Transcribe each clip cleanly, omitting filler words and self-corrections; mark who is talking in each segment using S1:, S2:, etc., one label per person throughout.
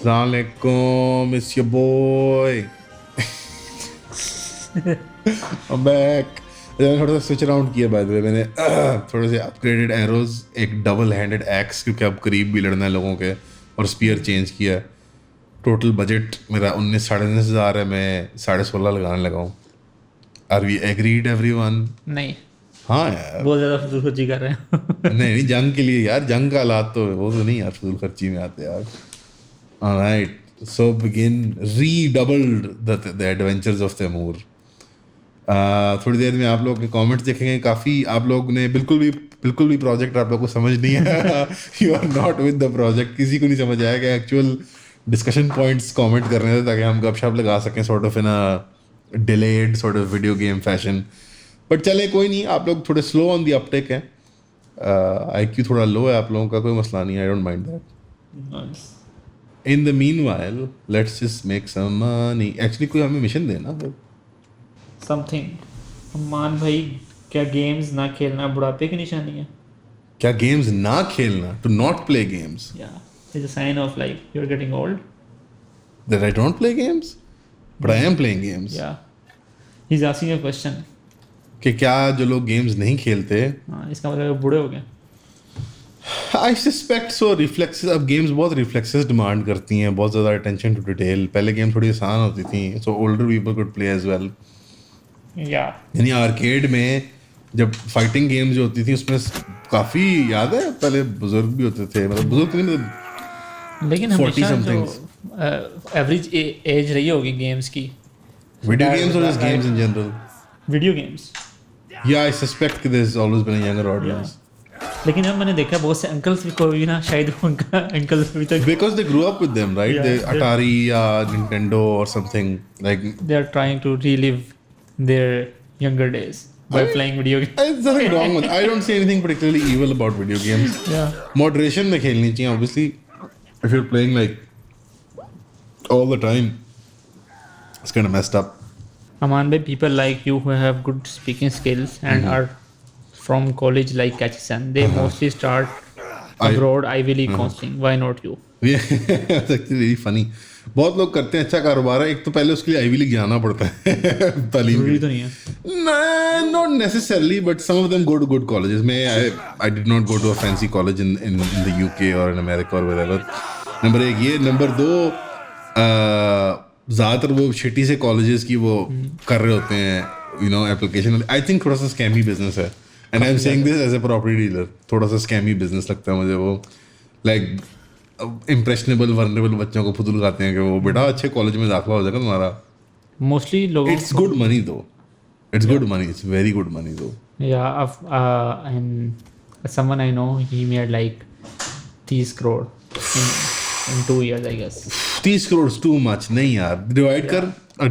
S1: Assalamualaikum, it's your boy. I'm back. मैंने थोड़ा सा स्विच अराउंड किया बाय द वे. मैंने थोड़े से अपग्रेडेड एरोज, एक डबल हैंडेड एक्स क्योंकि अब करीब भी लड़ना है लोगों के, और स्पीयर चेंज किया. टोटल बजट मेरा 19,500 है. मैं 16.5 लगाने लगा हूँ. Are we agreed everyone?
S2: नहीं,
S1: हाँ यार,
S2: बहुत ज़्यादा फजूल खर्ची कर रहे हैं.
S1: नहीं जंग के लिए यार, जंग का हालात तो वो तो नहीं यार फजूल खर्ची में आते यार. Alright, so begin redoubled the adventures of Taimur. थोड़ी देर में आप लोग के कमेंट्स देखेंगे. काफ़ी आप लोग ने बिल्कुल भी प्रोजेक्ट आप लोग को समझ नहीं आया. You are not with the project. किसी को नहीं समझ आया कि एक्चुअल डिस्कशन पॉइंट्स कमेंट करने थे ताकि हम गपशप लगा सकें sort of in a delayed sort of video game fashion. But चले कोई नहीं, आप लोग थोड़े स्लो ऑन दी अपटेक हैं. IQ थोड़ा लो है आप लोगों का, कोई मसला नहीं. I don't mind that. In the meanwhile let's just make some money. Actually कोई हमें मिशन देना.
S2: समथिंग. मान भाई, क्या गेम्स ना खेलना बुढ़ापे की निशानी है?
S1: क्या गेम्स ना खेलना? To not play games.
S2: या is a sign of like you are getting old.
S1: That I don't play games, but I am playing games.
S2: या he is asking a question
S1: कि क्या जो लोग गेम्स नहीं खेलते,
S2: हाँ, इसका मतलब बूढ़े हो गए.
S1: I suspect so. रिफ्लेक्सेस, अब गेम्स बहुत रिफ्लेक्सेस डिमांड करती हैं, बहुत ज़्यादा अटेंशन टू डिटेल. पहले गेम थोड़ी आसान होती थी, so older people could play as well.
S2: या
S1: यानी आर्केड में जब फाइटिंग गेम्स जो होती थी उसमें काफ़ी याद है पहले बुजुर्ग भी होते थे. मतलब बुजुर्ग नहीं, मतलब
S2: लेकिन
S1: 40
S2: हमेशा
S1: somethings.
S2: जो एवरेज एज रही होगी गेम्स की.
S1: वीडियो गेम्स और games in general.
S2: Video games.
S1: या I suspect there is always been a younger audience.
S2: लेकिन अब मैंने देखा बहुत से अंकल्स भी कोई ना, शायद उनका अंकल्स अभी तक
S1: Because they grew up with them, right?
S2: Yeah,
S1: They
S2: they're-
S1: Atari, Nintendo, or something like.
S2: they are trying to relive their younger days by playing video games.
S1: There's nothing wrong with. I don't see anything particularly evil about video games.
S2: Yeah.
S1: Moderation में खेलनी चाहिए, obviously. If you're playing like all the time, it's kind of messed up.
S2: Aman bhai, people like you who have good speaking skills and are from college like Kachisan, they mostly start abroad Ivy League counseling. Why not you?
S1: Yeah, that's actually really funny. बहुत लोग करते हैं, अच्छा कारोबार है. एक तो पहले उसके लिए आईवी लीग जाना पड़ता है तालीम के
S2: जरूरी
S1: लिए.
S2: तो नहीं है.
S1: Not necessarily, but some of them go to good colleges. I did not go to a fancy college in the UK or in America or wherever. Number 1 ये. नंबर 2, ज़्यादातर वो शिटी से कॉलेजेस की वो कर रहे होते हैं एप्लीकेशन. आई थिंक थोड़ा सा स्कैमी बिजनेस है. And I am saying this as a property dealer. थोड़ा सा स्कैमी बिजनेस लगता है मुझे वो. लाइक इम्प्रेशनेबल वनरेबल बच्चों को फुदुल लगाते हैं कि वो बेटा अच्छे कॉलेज में दाखिला हो जाएगा तुम्हारा.
S2: Mostly लोगों
S1: इट्स गुड मनी दो. It's good money. It's very good money दो.
S2: yeah, and someone I know, he made like 30 crore in 2 years, I guess.
S1: 30 crore is too much. नहीं यार,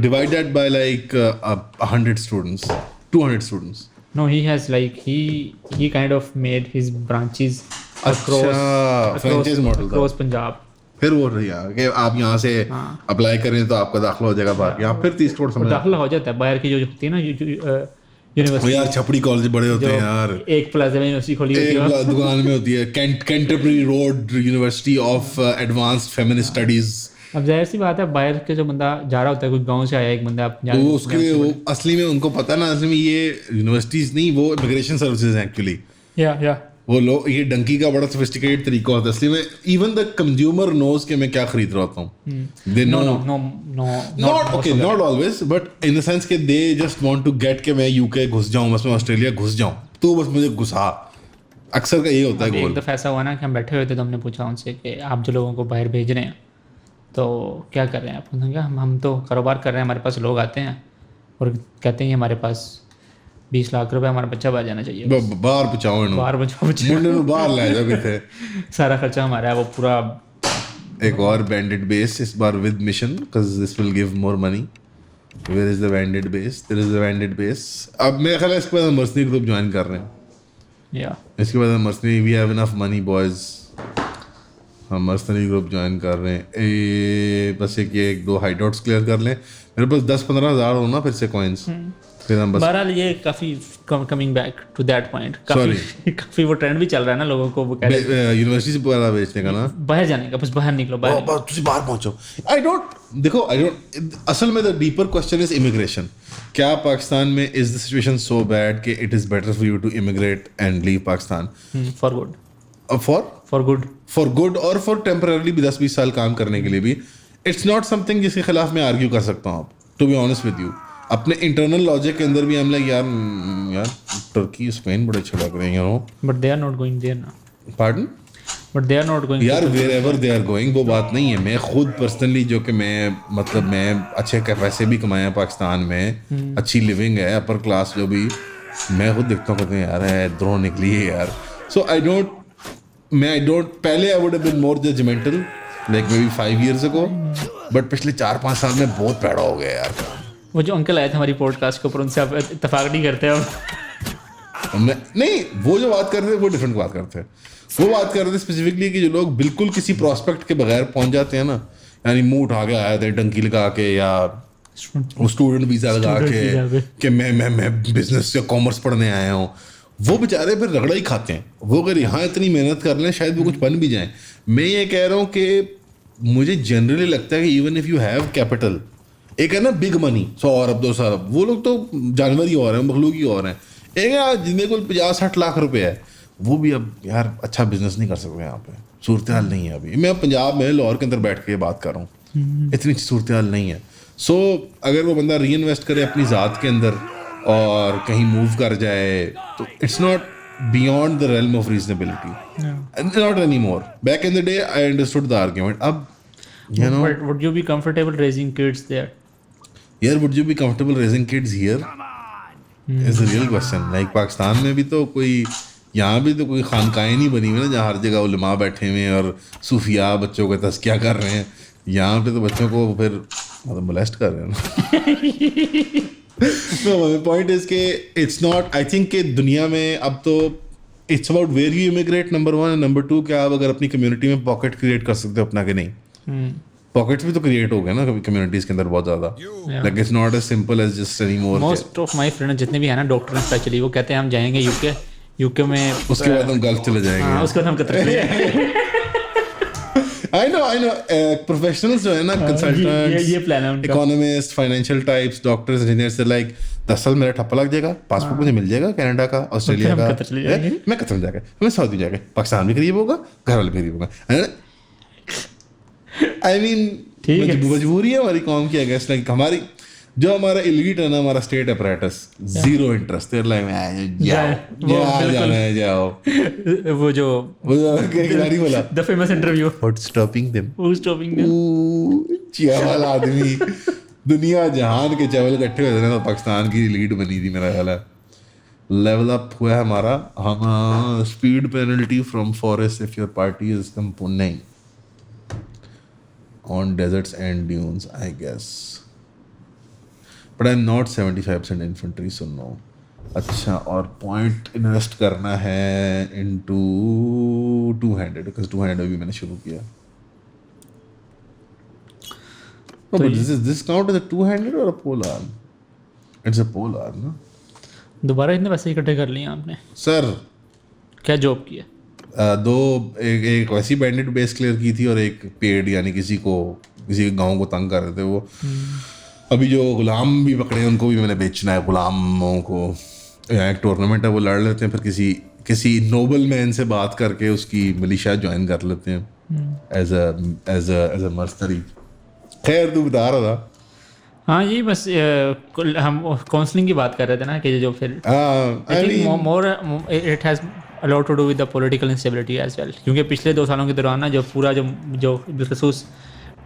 S1: divide that by like 100 students, 200 students.
S2: No, he has like he kind of made his branches
S1: franchise model था.
S2: across Punjab.
S1: फिर वो रही है कि आप यहाँ से अप्लाई करें तो आपका दाखिला हो जाएगा बाहर. यहाँ फिर 30 करोड़
S2: और
S1: समझ.
S2: दाखिला हो जाता है बाहर की जो होती है ना
S1: वो
S2: यूनिवर्सिटी.
S1: यार छपड़ी कॉलेज बड़े होते हैं यार.
S2: एक प्लाजा में यूनिवर्सिटी खोली होती है.
S1: एक दुकान में होती है Canterbury road university of advanced feminist studies.
S2: अब जाहिर सी बात है, बाहर के जो बंदा जा रहा होता है, कुछ गांव से आया एक बंदा, आप
S1: वो उसके वो असली में उनको पता ना, असली में ये यूनिवर्सिटीज नहीं, वो इमिग्रेशन सर्विसेज हैं एक्चुअली.
S2: या
S1: वो लोग ये डंकी का बड़ा सोफिस्टिकेटेड तरीका होता है. असली में इवन द कंज्यूमर नोज के मैं क्या खरीद रहा हूँ. They know not always, but in the sense कि they just want to get के मैं यूके घुस जाऊँ, बस मैं ऑस्ट्रेलिया घुस जाऊँ, तो बस मुझे घुसा. अक्सर का यही होता है
S2: एक
S1: गोल.
S2: दफ़ा ऐसा हुआ ना कि हम बैठे हुए थे तो हमने पूछा उनसे कि आप जो लोगों को बाहर भेज रहे हैं तो क्या कर रहे हैं आप. उन्होंने कहा हम तो कारोबार कर रहे हैं, हमारे पास लोग आते हैं और कहते हैं हमारे पास 20 लाख रुपए, हमारा बच्चा बाहर जाना चाहिए.
S1: बाहर पहुँचाओ इन्हों,
S2: बाहर बच्चा
S1: मुंडे ਨੂੰ बाहर ले जाओ किथे.
S2: सारा खर्चा हमारा है वो पूरा.
S1: एक और बैंडेड बेस इस बार with mission, because this will give more money. Where is the banded base? There is the banded base. अब मेरा ख्याल है इसके बाद हम मर्सनरी ग्रुप ज्वाइन कर रहे हैं.
S2: या
S1: इसके बाद हम mercenary, we have enough money boys, हम मर्सनरी ग्रुप ज्वाइन कर रहे हैं. बस एक 2 हाइडआउट्स क्लियर कर लें. मेरे पास 10-15 हज़ार हो ना फिर से कॉइन्स, फिर हम बस
S2: बहरहाल ये काफ़ी coming back to that point, काफ़ी वो ट्रेंड भी चल रहा है ना लोगों को, वो कह रहे हैं
S1: यूनिवर्सिटी से बाहर बेचने का ना,
S2: बाहर जाने का, बस बाहर निकलो बाहर निकलो।
S1: बस तुझे बाहर पहुंचो। आई डोंट असल में the deeper question is immigration. क्या पाकिस्तान में is the situation so bad कि it is better for you to immigrate and leave Pakistan
S2: for good,
S1: for good और फॉर टेम्पररी भी 10-20 साल काम करने के लिए भी? इट्स नॉट समथिंग जिसके खिलाफ मैं आर्ग्यू कर सकता हूँ, to be honest with you. अपने इंटरनल लॉजिक के अंदर भी हम लाइक यार टर्की स्पेन बड़े अच्छे लग रहे हैं, you know,
S2: but they are not going there ना।
S1: Pardon?
S2: But they are not going
S1: यार wherever they are going वो बात नहीं है। मैं खुद पर्सनली जो कि मैं अच्छे पैसे भी कमाए हैं पाकिस्तान में, अच्छी लिविंग है, अपर क्लास जो भी, मैं खुद देखता हूँ कहते हैं यार इधरों निकली है यार। सो आई डोंट पहले I would have been more judgmental like maybe 5 years ago, but पिछले 4-5 साल में बहुत पैड़ा हो गया यार।
S2: वो जो अंकल आए थे हमारी पॉडकास्ट के ऊपर, उनसे आप इत्तेफाक नहीं करते अब?
S1: नहीं, वो जो बात कर रहे थे वो डिफरेंट बात करते हैं। वो बात कर रहे थे स्पेसिफिकली कि जो लोग बिल्कुल किसी प्रोस्पेक्ट के बगैर पहुंच जाते हैं ना, यानी मुंह उठा के आए थे डंकी लगा के या वो स्टूडेंट वीज़ा लगा के कि मैं बिजनेस या कॉमर्स पढ़ने आया हूँ, वो बेचारे फिर रगड़ा ही खाते हैं। वो अगर यहाँ इतनी मेहनत कर लें शायद वो कुछ बन भी जाएं। मैं ये कह रहा हूँ कि मुझे जनरली लगता है कि even if you have capital, एक है ना बिग मनी, 100 अरब 200 अरब, वो लोग तो जानवर ही और हैं, मखलूक ही और हैं। एक है जिनके को 50-60 लाख रुपए है, वो भी अब यार अच्छा बिजनेस नहीं कर सकते यहाँ पे, सूरत हाल नहीं है अभी। मैं पंजाब में लाहौर के अंदर बैठ के बात कर रहा हूँ, इतनी अच्छी सूरत हाल नहीं है। सो अगर वो बंदा री इन्वेस्ट करे अपनी ज़ात के अंदर और कहीं मूव कर जाए तो it's not beyond the realm of reasonability, not any more. Back in the day I understood the argument. अब you know,
S2: But would you be comfortable raising kids there?
S1: यार would you be comfortable raising kids here is the real question. Like Pakistan में भी तो कोई, यहाँ भी तो कोई खानकाएं नहीं बनी हुई ना जहाँ हर जगह उलमा बैठे हुए हैं और सूफिया बच्चों का तज़किया कर रहे हैं। यहाँ पे तो बच्चों को फिर मतलब मोलेस्ट कर रहे हैं ना। No, my point is कि it's not, I think कि दुनिया में अब तो it's about where you immigrate, number 1, and number 2 क्या आप अगर अपनी कम्युनिटी में पॉकेट क्रिएट कर सकते हो अपना कि नहीं। पॉकेट्स भी तो क्रिएट हो गए ना कभी कम्युनिटीज के अंदर बहुत ज़्यादा। Like it's not as simple as just any more.
S2: Most of my friend जितने भी है ना डॉक्टर स्पेशली, वो कहते हैं हम जाएंगे यूके में,
S1: उसके बाद हम गल्फ चले जाएंगे।
S2: हाँ, उसके बाद हम कतर चले जाएंगे।
S1: आई नो प्रोफेशनल्स जो है ना, कंसल्टेंट्स,
S2: ये प्लान है उनका,
S1: economist, financial types, doctors, engineers से लाइक 10 साल मेरा ठप्पा लग जाएगा, पासपोर्ट मुझे मिल जाएगा कनाडा का, ऑस्ट्रेलिया का, मैं कतर जाएगा, मैं सऊदी जाएगा, पाकिस्तान भी करीब होगा, घर वाले भी करीब होगा। आई मीन मजबूरी है हमारी कौम की, अगेंस्ट लाइक हमारी जो हमारा एलीट है ना, हमारा state apparatus, zero interest, there like जाओ।
S2: वो जो
S1: खिलाड़ी बोला
S2: the famous interview,
S1: what's stopping them,
S2: who is stopping them,
S1: चावल आदमी दुनिया जहान के चावल इकट्ठे हुए थे ना, पाकिस्तान की लीड बनी थी मेरा ख्याल है। लेवल अप हुआ है हमारा, हम speed penalty from forest if your party is नहीं on deserts and dunes, I guess. But I'm not 75% infantry, so no. अच्छा, और पॉइंट इन्वेस्ट करना है into two-handed, because two-handed भी मैंने शुरू किया। No, but this count as a two-handed or a pole arm? It's a pole arm, no?
S2: दोबारा इतने पैसे इकट्ठे कर लिए आपने?
S1: सर
S2: क्या जॉब किया?
S1: एक वैसी बैंडेड बेस क्लियर की थी और एक पेड, यानी किसी गांव को तंग कर रहे थे वो। अभी जो गुलाम भी पकड़े हैं उनको भी मैंने बेचना है, गुलामों को। यहाँ एक टूर्नामेंट है वो लड़ लेते हैं, फिर किसी नोबल मैन से बात करके उसकी मिलिशिया ज्वाइन कर लेते हैं एज अ मर्सनरी। खैर तू बता रहा था।
S2: हाँ, यही बस हम काउंसलिंग की बात कर रहे थे ना कि जो फिर I think more it has a lot to do with the political instability as well, क्योंकि पिछले 2 सालों के दौरान ना जो पूरा जो बिलखसूस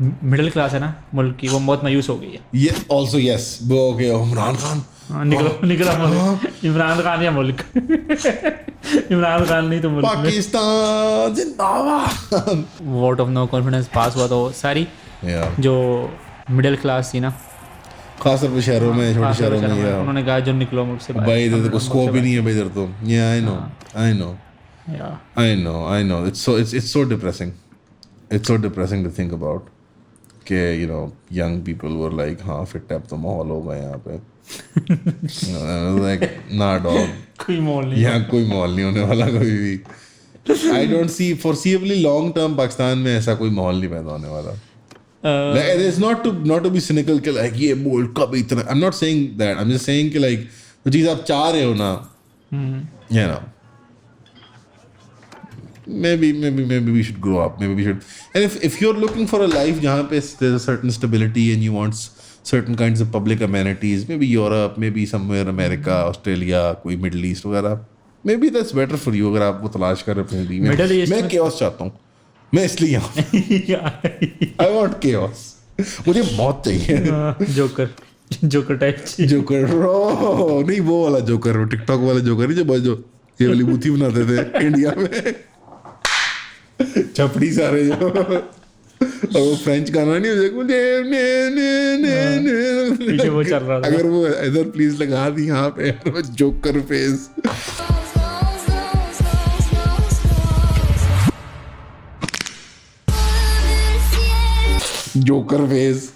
S2: मिडिल क्लास है ना मुल्क की, वो बहुत मायूस हो गई है। ये
S1: ऑल्सो यस, वो ओके इमरान खान
S2: निकला इमरान खान या मुल्क इमरान खान नहीं तो मुल्क,
S1: पाकिस्तान जिंदाबाद।
S2: वोट ऑफ नो कॉन्फिडेंस पास हुआ तो सारी जो मिडिल क्लास थी ना,
S1: खासतौर पर शहरों में, छोटे शहरों में,
S2: उन्होंने कहा जो निकलो मुझसे
S1: भाई, इधर तो स्कोप ही नहीं है भाई इधर तो। या I know it's so depressing, it's so depressing to think about. कि you know young people were like हाँ फिट अब तो माहौल होगा यहाँ पे like nah dog
S2: कोई मोल नहीं
S1: यहाँ कोई माहौल नहीं होने वाला कभी भी I don't see foreseeably long term Pakistan में ऐसा कोई माहौल नहीं पैदा होने वाला like it is not to be cynical कि like ये बोल्ड कब इतना I'm not saying that I'm just saying कि like जो चीज़ आप चाह रहे हो ना you know maybe we should grow up, maybe we should, and if you're looking for a life जहाँ पे there's a certain stability and you want certain kinds of public amenities, maybe Europe, maybe somewhere America, Australia, कोई Middle East वगैरह, maybe that's better for you अगर आप वो तलाश कर रहे हैं अपने
S2: Middle East
S1: मैं chaos चाहता हूँ, मैं इसलिए यहाँ I want chaos, मुझे बहुत चाहिए
S2: जोकर टाइप
S1: जोकर नहीं वो वाला जोकर, टिकटॉक वाला जोकर नहीं जो ये वाली बूथी बनाते थे इंडिया में छपड़ी सारे जो और वो फ्रेंच गाना नहीं
S2: पीछे वो चल रहा था
S1: अगर वो इधर प्लीज लगा दी यहाँ पे joker face joker face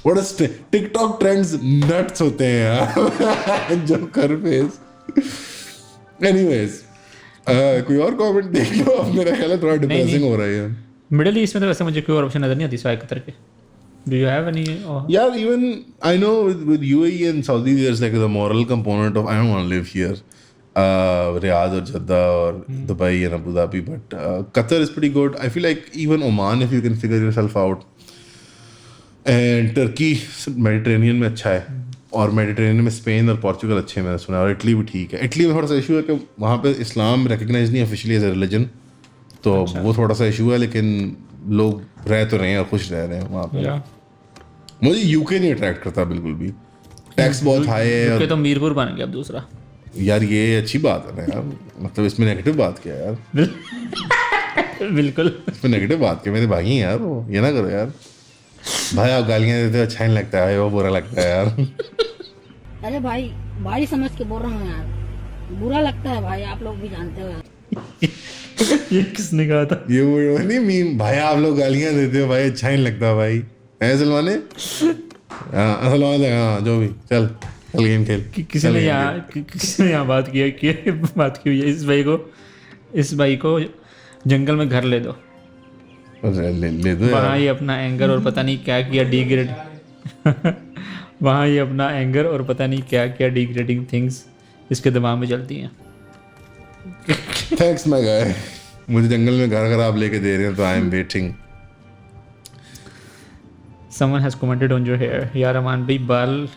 S1: what is TikTok trends nuts होते हैं यार जोकर फेस एनीवेज कोई और कमेंट देख लो अब मेरा ख्याल है थोड़ा डिप्रेसिंग हो रहा है
S2: मिडिल ईस्ट में तो वैसे मुझे कोई और ऑप्शन नजर नहीं आती सिवाय कतर के डू यू हैव एनी
S1: यार even I know with UAE and Saudi there's like the moral component of I don't want to live here Riyadh or Jeddah or Dubai and Abu Dhabi but Qatar is pretty good I feel like even Oman if you can figure yourself out and Turkey Mediterranean में अच्छा है और Mediterranean में Spain और Portugal अच्छे मैंने सुना और इटली भी ठीक है इटली में थोड़ा सा इशू है कि वहाँ पे इस्लाम रिकग्नाइज नहीं ऑफिशियली एज ए रिलीजन तो वो थोड़ा सा इशू है लेकिन लोग रह तो रहे हैं और खुश रह रहे हैं वहाँ पे मुझे यूके नहीं अट्रैक्ट करता बिल्कुल भी टैक्स बहुत हाई है
S2: और तो मीरपुर बन गया अब दूसरा
S1: यार ये अच्छी बात है ना यार मतलब इसमें नेगेटिव बात क्या है यार
S2: बिल्कुल
S1: इसमें नेगेटिव बात क्या मेरे भाई हैं यार वो ये ना करो यार भाई आप गालियाँ देते हो अच्छा नहीं लगता है वो बुरा लगता है यार
S3: अरे भाई समझ के बोल रहा हूँ यार बुरा लगता है भाई आप लोग भी जानते हो यार
S2: ये किसने कहा था
S1: ये वो नहीं मीम भाई आप लोग गालियाँ देते हो भाई अच्छा नहीं लगता भाई है सलमाने सलमान हाँ जो भी चल गेम खेल
S2: किसी ने यहाँ बात की हुई है इस भाई को जंगल में घर ले दो
S1: ले दो
S2: वहाँ ही अपना एंगर और पता नहीं क्या किया डिग्रेड वहाँ ही अपना एंगर और पता नहीं क्या क्या डिग्रेडिंग थिंग्स इसके दिमाग में चलती हैं
S1: थैंक्स माय गाय मुझे जंगल में घर आप लेके दे रहे हैं तो I am waiting
S2: someone has commented on your hair यार अमान भाई बाल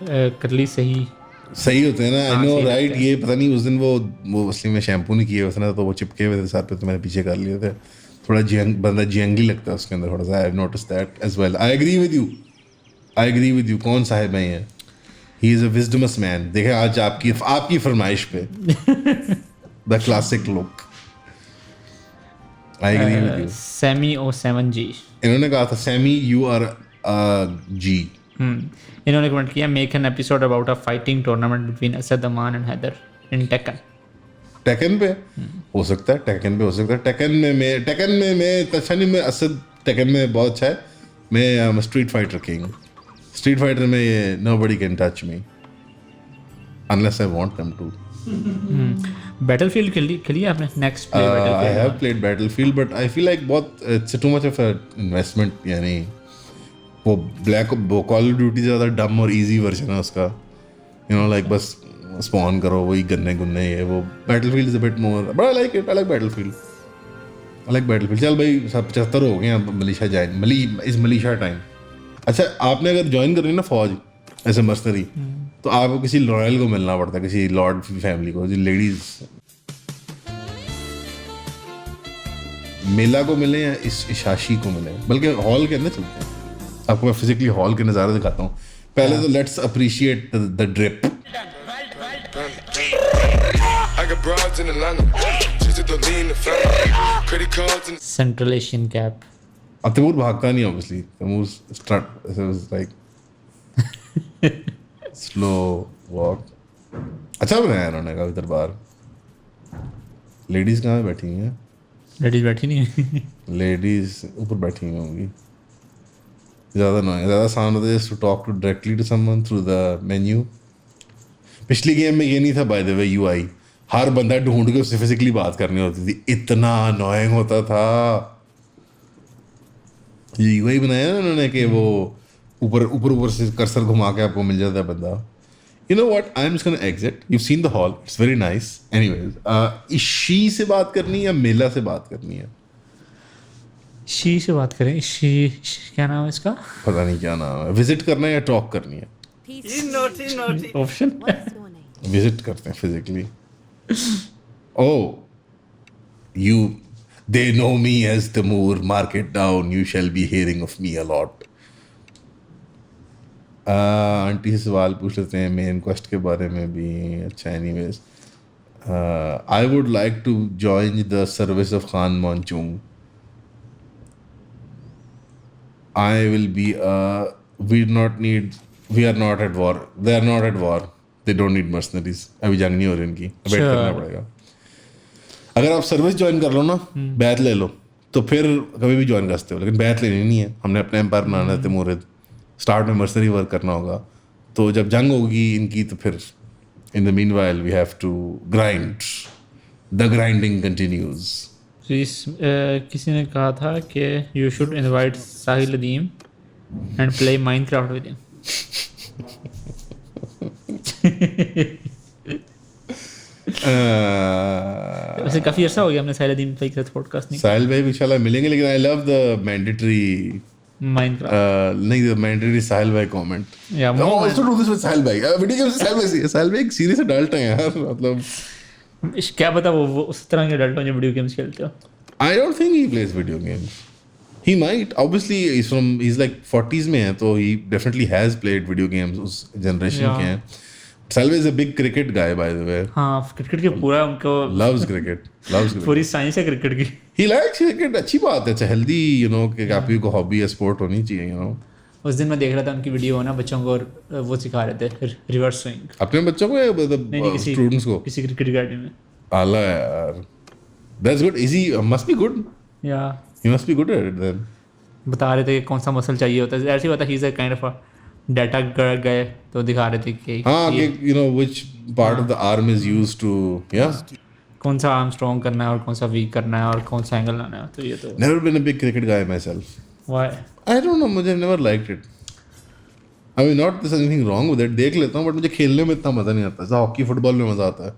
S2: करली सही
S1: होते हैं ना आई नो राइट ये पता नहीं उस दिन वो असली में शैम्पू नहीं किए उसने तो वो चिपके हुए थे साथ पे तो मैंने पीछे कर लिए थे थोड़ा बंदा जियंगी लगता है उसके अंदर थोड़ा सा I have noticed that as well I agree with you कौन साहिब है ये ही इज अ विजडमस मैन देखे आज आपकी फरमाइश पे the classic look I agree with you
S2: Sammy ओ 7G
S1: इन्होंने कहा था सैमी यू आर जी
S2: इन्होंने कमेंट किया make an episode about a fighting tournament between Asad Aman and Haider in Tekken
S1: पे हो सकता है टेकन में मैं अच्छा नहीं मैं असद टेकन में बहुत अच्छा है मैं Street Fighter king Street Fighter में ये nobody can touch me unless I want them to
S2: Battlefield खेली आपने next play Battlefield
S1: I have played Battlefield but I feel like बहुत it's too much of a investment यानी वो call of duty ज़्यादा डम और इजी वर्जन है उसका यू नो लाइक बस स्पॉन करो वही गन्ने ये वो battlefield is a bit more but I like it I like battlefield चल भाई सब 75 हो गए हैं Malaysia join is Malaysia time अच्छा आपने अगर ज्वाइन करनी ना फौज ऐसे मर्सनरी तो आपको किसी रॉयल को मिलना पड़ता है किसी लॉर्ड फैमिली को जो लेडीज मेला को मिले या इस इशाशी को मिले बल्कि हॉल के अंदर चलते हैं आपको मैं फिजिकली हॉल के नज़ारे दिखाता हूँ पहले तो let's appreciate the drip
S2: Central Asian cap
S1: अब तैमूर भागता नहीं obviously Taimur like slow walk अच्छा बनाया उन्होंने कहा दरबार लेडीज कहाँ बैठी हैं
S2: लेडीज बैठी नहीं
S1: लेडीज ऊपर बैठी हुई होंगी ज़्यादा annoying, ज़्यादा आसान होता है to talk to directly to someone through the menu. पिछली गेम में ये नहीं था by the way UI, हर बंदा ढूंढ के उससे फिजिकली बात करनी होती थी, इतना annoying होता था। ये UI बनाया ना उन्होंने कि वो ऊपर से कर्सर घुमा के आपको मिल जाता है बंदा। You know what? I'm just gonna exit. You've seen the hall. It's very nice. Anyways, she से बात करनी है या मेला से बात करनी है?
S2: शी से बात करें। शी क्या नाम है इसका?
S1: पता नहीं क्या नाम है। विजिट करना है या टॉक करनी है?
S2: ऑप्शन
S1: विजिट करते हैं physically. Oh, they know me as Tamoor. Mark it down. You shall be hearing of me a lot. Aunty से सवाल पूछ लेते हैं मेन क्वेस्ट के बारे में भी। अच्छा, anyways, I would like to join the service of Khan Monchung. I will be we are not at war, they are not at war, they don't need mercenaries. अभी जंग नहीं हो रही उनकी, वेट करना पड़ेगा। अगर आप सर्विस ज्वाइन कर लो ना, बैत ले लो, तो फिर कभी भी ज्वाइन कर सकते हो, लेकिन बैत लेनी नहीं है। हमने अपना एम्पायर बनाना है तैमूरिद, स्टार्ट में मर्सनरी वर्क करना होगा, तो जब जंग होगी इनकी तो फिर in the meanwhile we have to grind, the grinding continues.
S2: किसी ने कहा था कि you should invite Sahil Adeem and play Minecraft with him. वैसे काफ़ी अर्सा हो गया हमने साहिल अदीम भाई के साथ पॉडकास्ट नहीं।
S1: साहिल भाई इंशाल्लाह मिलेंगे, लेकिन I love the mandatory
S2: Minecraft
S1: नहीं, द मैंडेटरी साहिल भाई कमेंट।
S2: या
S1: Oh, let's not do this with साहिल भाई। वीडियो गेम से साहिल भाई एक सीरीज अडल्ट है यार, मतलब
S2: क्या पता वो उस तरह के अडल्ट जो वीडियो गेम्स खेलते हो।
S1: I don't think he plays video games. He might. Obviously, he's like 40s में है, तो he definitely has played video games उस generation के हैं। Salve is a big cricket guy, by the way.
S2: हाँ, cricket के पूरा उनको
S1: Loves cricket.
S2: पूरी साइंस है क्रिकेट की।
S1: He likes cricket. अच्छी बात है, it's a healthy, कि आपकी को हॉबी या स्पोर्ट होनी चाहिए,
S2: उस दिन मैं देख रहा था उनकी वीडियो ना, बच्चों को वो सिखा रहे थे रिवर्स स्विंग।
S1: अपने बच्चों को या
S2: नहीं,
S1: स्टूडेंट्स को?
S2: किसी क्रिकेट अकेडमी में।
S1: आला यार, that's good. Must be good.
S2: या
S1: He must be good at it then.
S2: बता रहे थे कि कौन सा मसल चाहिए होता है, ऐसे ही बता he is a kind of data गए तो दिखा रहे थे कि
S1: हाँ, कि which part of the arm is used to, yeah.
S2: कौन सा आर्म स्ट्रॉन्ग करना है और कौन सा वीक करना है और कौन सा एंगल लाना है। तो ये तो
S1: Never been a big cricket guy myself.
S2: Why
S1: I don't know, मुझे never liked it. I mean, not there's anything wrong with it. देख लेता हूँ, बट मुझे खेलने में इतना मज़ा नहीं आता। जैसा हॉकी फुटबॉल में मज़ा आता है,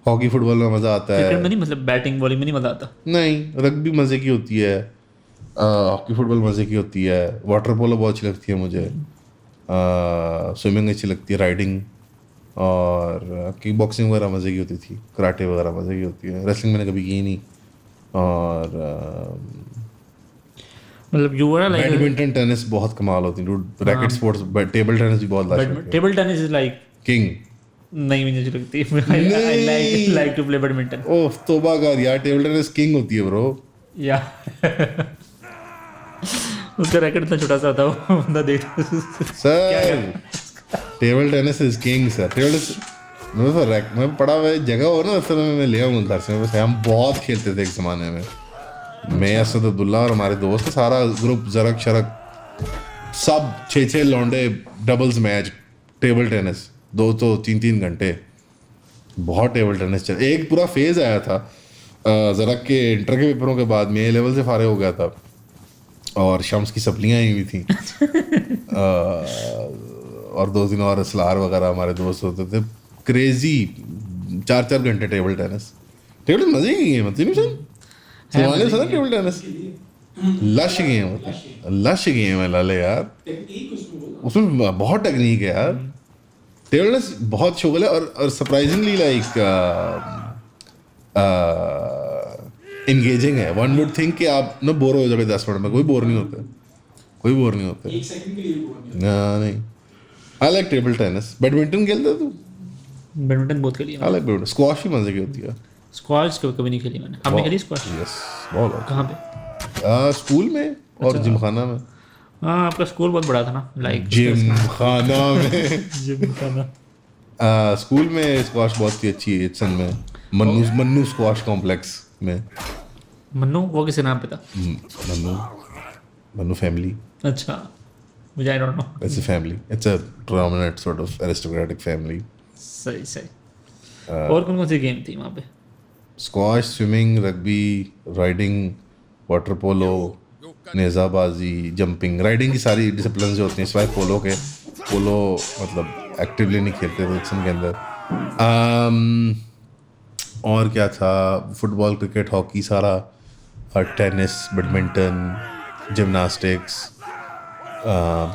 S1: हॉकी फुटबॉल में मज़ा आता है।
S2: क्रिकेट में नहीं, मतलब बैटिंग बॉलिंग में नहीं मजा आता।
S1: नहीं, रग्बी मज़े की होती है, हॉकी फुटबॉल मज़े की होती है, वाटर पोलो बहुत अच्छी लगती है मुझे, स्विमिंग अच्छी लगती है, राइडिंग और किक बॉक्सिंग वगैरह मज़े की होती थी, कराटे वगैरह मज़े की होती है। रेसलिंग मैंने कभी की नहीं। और
S2: मतलब you were like
S1: badminton, tennis बहुत कमाल होती है, रैकेट स्पोर्ट्स, टेबल टेनिस भी बहुत लाजवाब है।
S2: Table tennis is like
S1: king.
S2: नहीं, मुझे अच्छी लगती है। I like to play badminton.
S1: ओह तौबा कर यार, टेबल टेनिस किंग होती है ब्रो।
S2: या उसका रैकेट इतना छोटा सा होता है, वो बंदा देखता
S1: sir table tennis is king sir. Table tennis मैं पढ़ा हुआ जगह हो ना, उस समय मैं ले आऊँगा घर से। वैसे हम बहुत खेलते थे एक ज़माने में, मैं असद अब्दुल्ला और हमारे दोस्त, सारा ग्रुप, जरक शरक सब 6-6 लौंडे, डबल्स मैच टेबल टेनिस, 2-3 घंटे बहुत टेबल टेनिस चल। एक पूरा फेज़ आया था जरक के इंटर के पेपरों के बाद, मैं A-लेवल से फारिग हो गया था और शम्स की सप्लियाँ आई हुई थी और 2 दिन और असलार वगैरह हमारे दोस्त होते थे। क्रेजी 4-4 घंटे टेबल टेनिस। टेबल मज़े की गेम होती है, टेबल टेनिस लश गेम होती है, लश गेम है लाले यार, उसमें बहुत टेक्निक है यार। टेबल टेनिस बहुत शोगल है और सरप्राइजिंगली लाइक एंगेजिंग है। वन वुड थिंक कि आप ना बोर हो जाओगे 10 मिनट में, कोई बोर नहीं होता, कोई बोर नहीं होता।
S4: एक सेकंड के लिए भी बोर नहीं।
S1: नहीं, I like table tennis. Badminton खेलते तू?
S2: बैडमिंटन बहुत खेली है।
S1: I like badminton. स्क्वॉश भी मजे की होती है।
S2: स्क्वॉश कभी नहीं खेली मैंने। आपने खेली स्क्वॉश?
S1: यस, बहुत।
S2: कहाँ पे?
S1: स्कूल में और जिमखाना में।
S2: हाँ, आपका स्कूल बहुत बड़ा था ना, लाइक
S1: जिमखाना में
S2: जिमखाना।
S1: स्कूल में स्क्वॉश बहुत ही अच्छी है इत्सन में, मन्नू स्क्वॉश कॉम्प्लेक्स में।
S2: मन्नू वो किसी नाम पे था?
S1: मन्नू फैमिली।
S2: अच्छा। मुझे I don't know.
S1: It's a family. It's a prominent sort of aristocratic family.
S2: सही सही। और कौन कौन सी गेम थी वहाँ पे?
S1: Squash, swimming, rugby, riding, water polo, नेज़ाबाजी, जंपिंग। राइडिंग की सारी डिसिप्लिन जो होती हैं सिवाय पोलो के। पोलो मतलब एक्टिवली नहीं खेलते थे एक्शन के अंदर। और क्या था, फुटबॉल, क्रिकेट, हॉकी सारा, टेनिस, बैडमिंटन, जिमनास्टिक्स,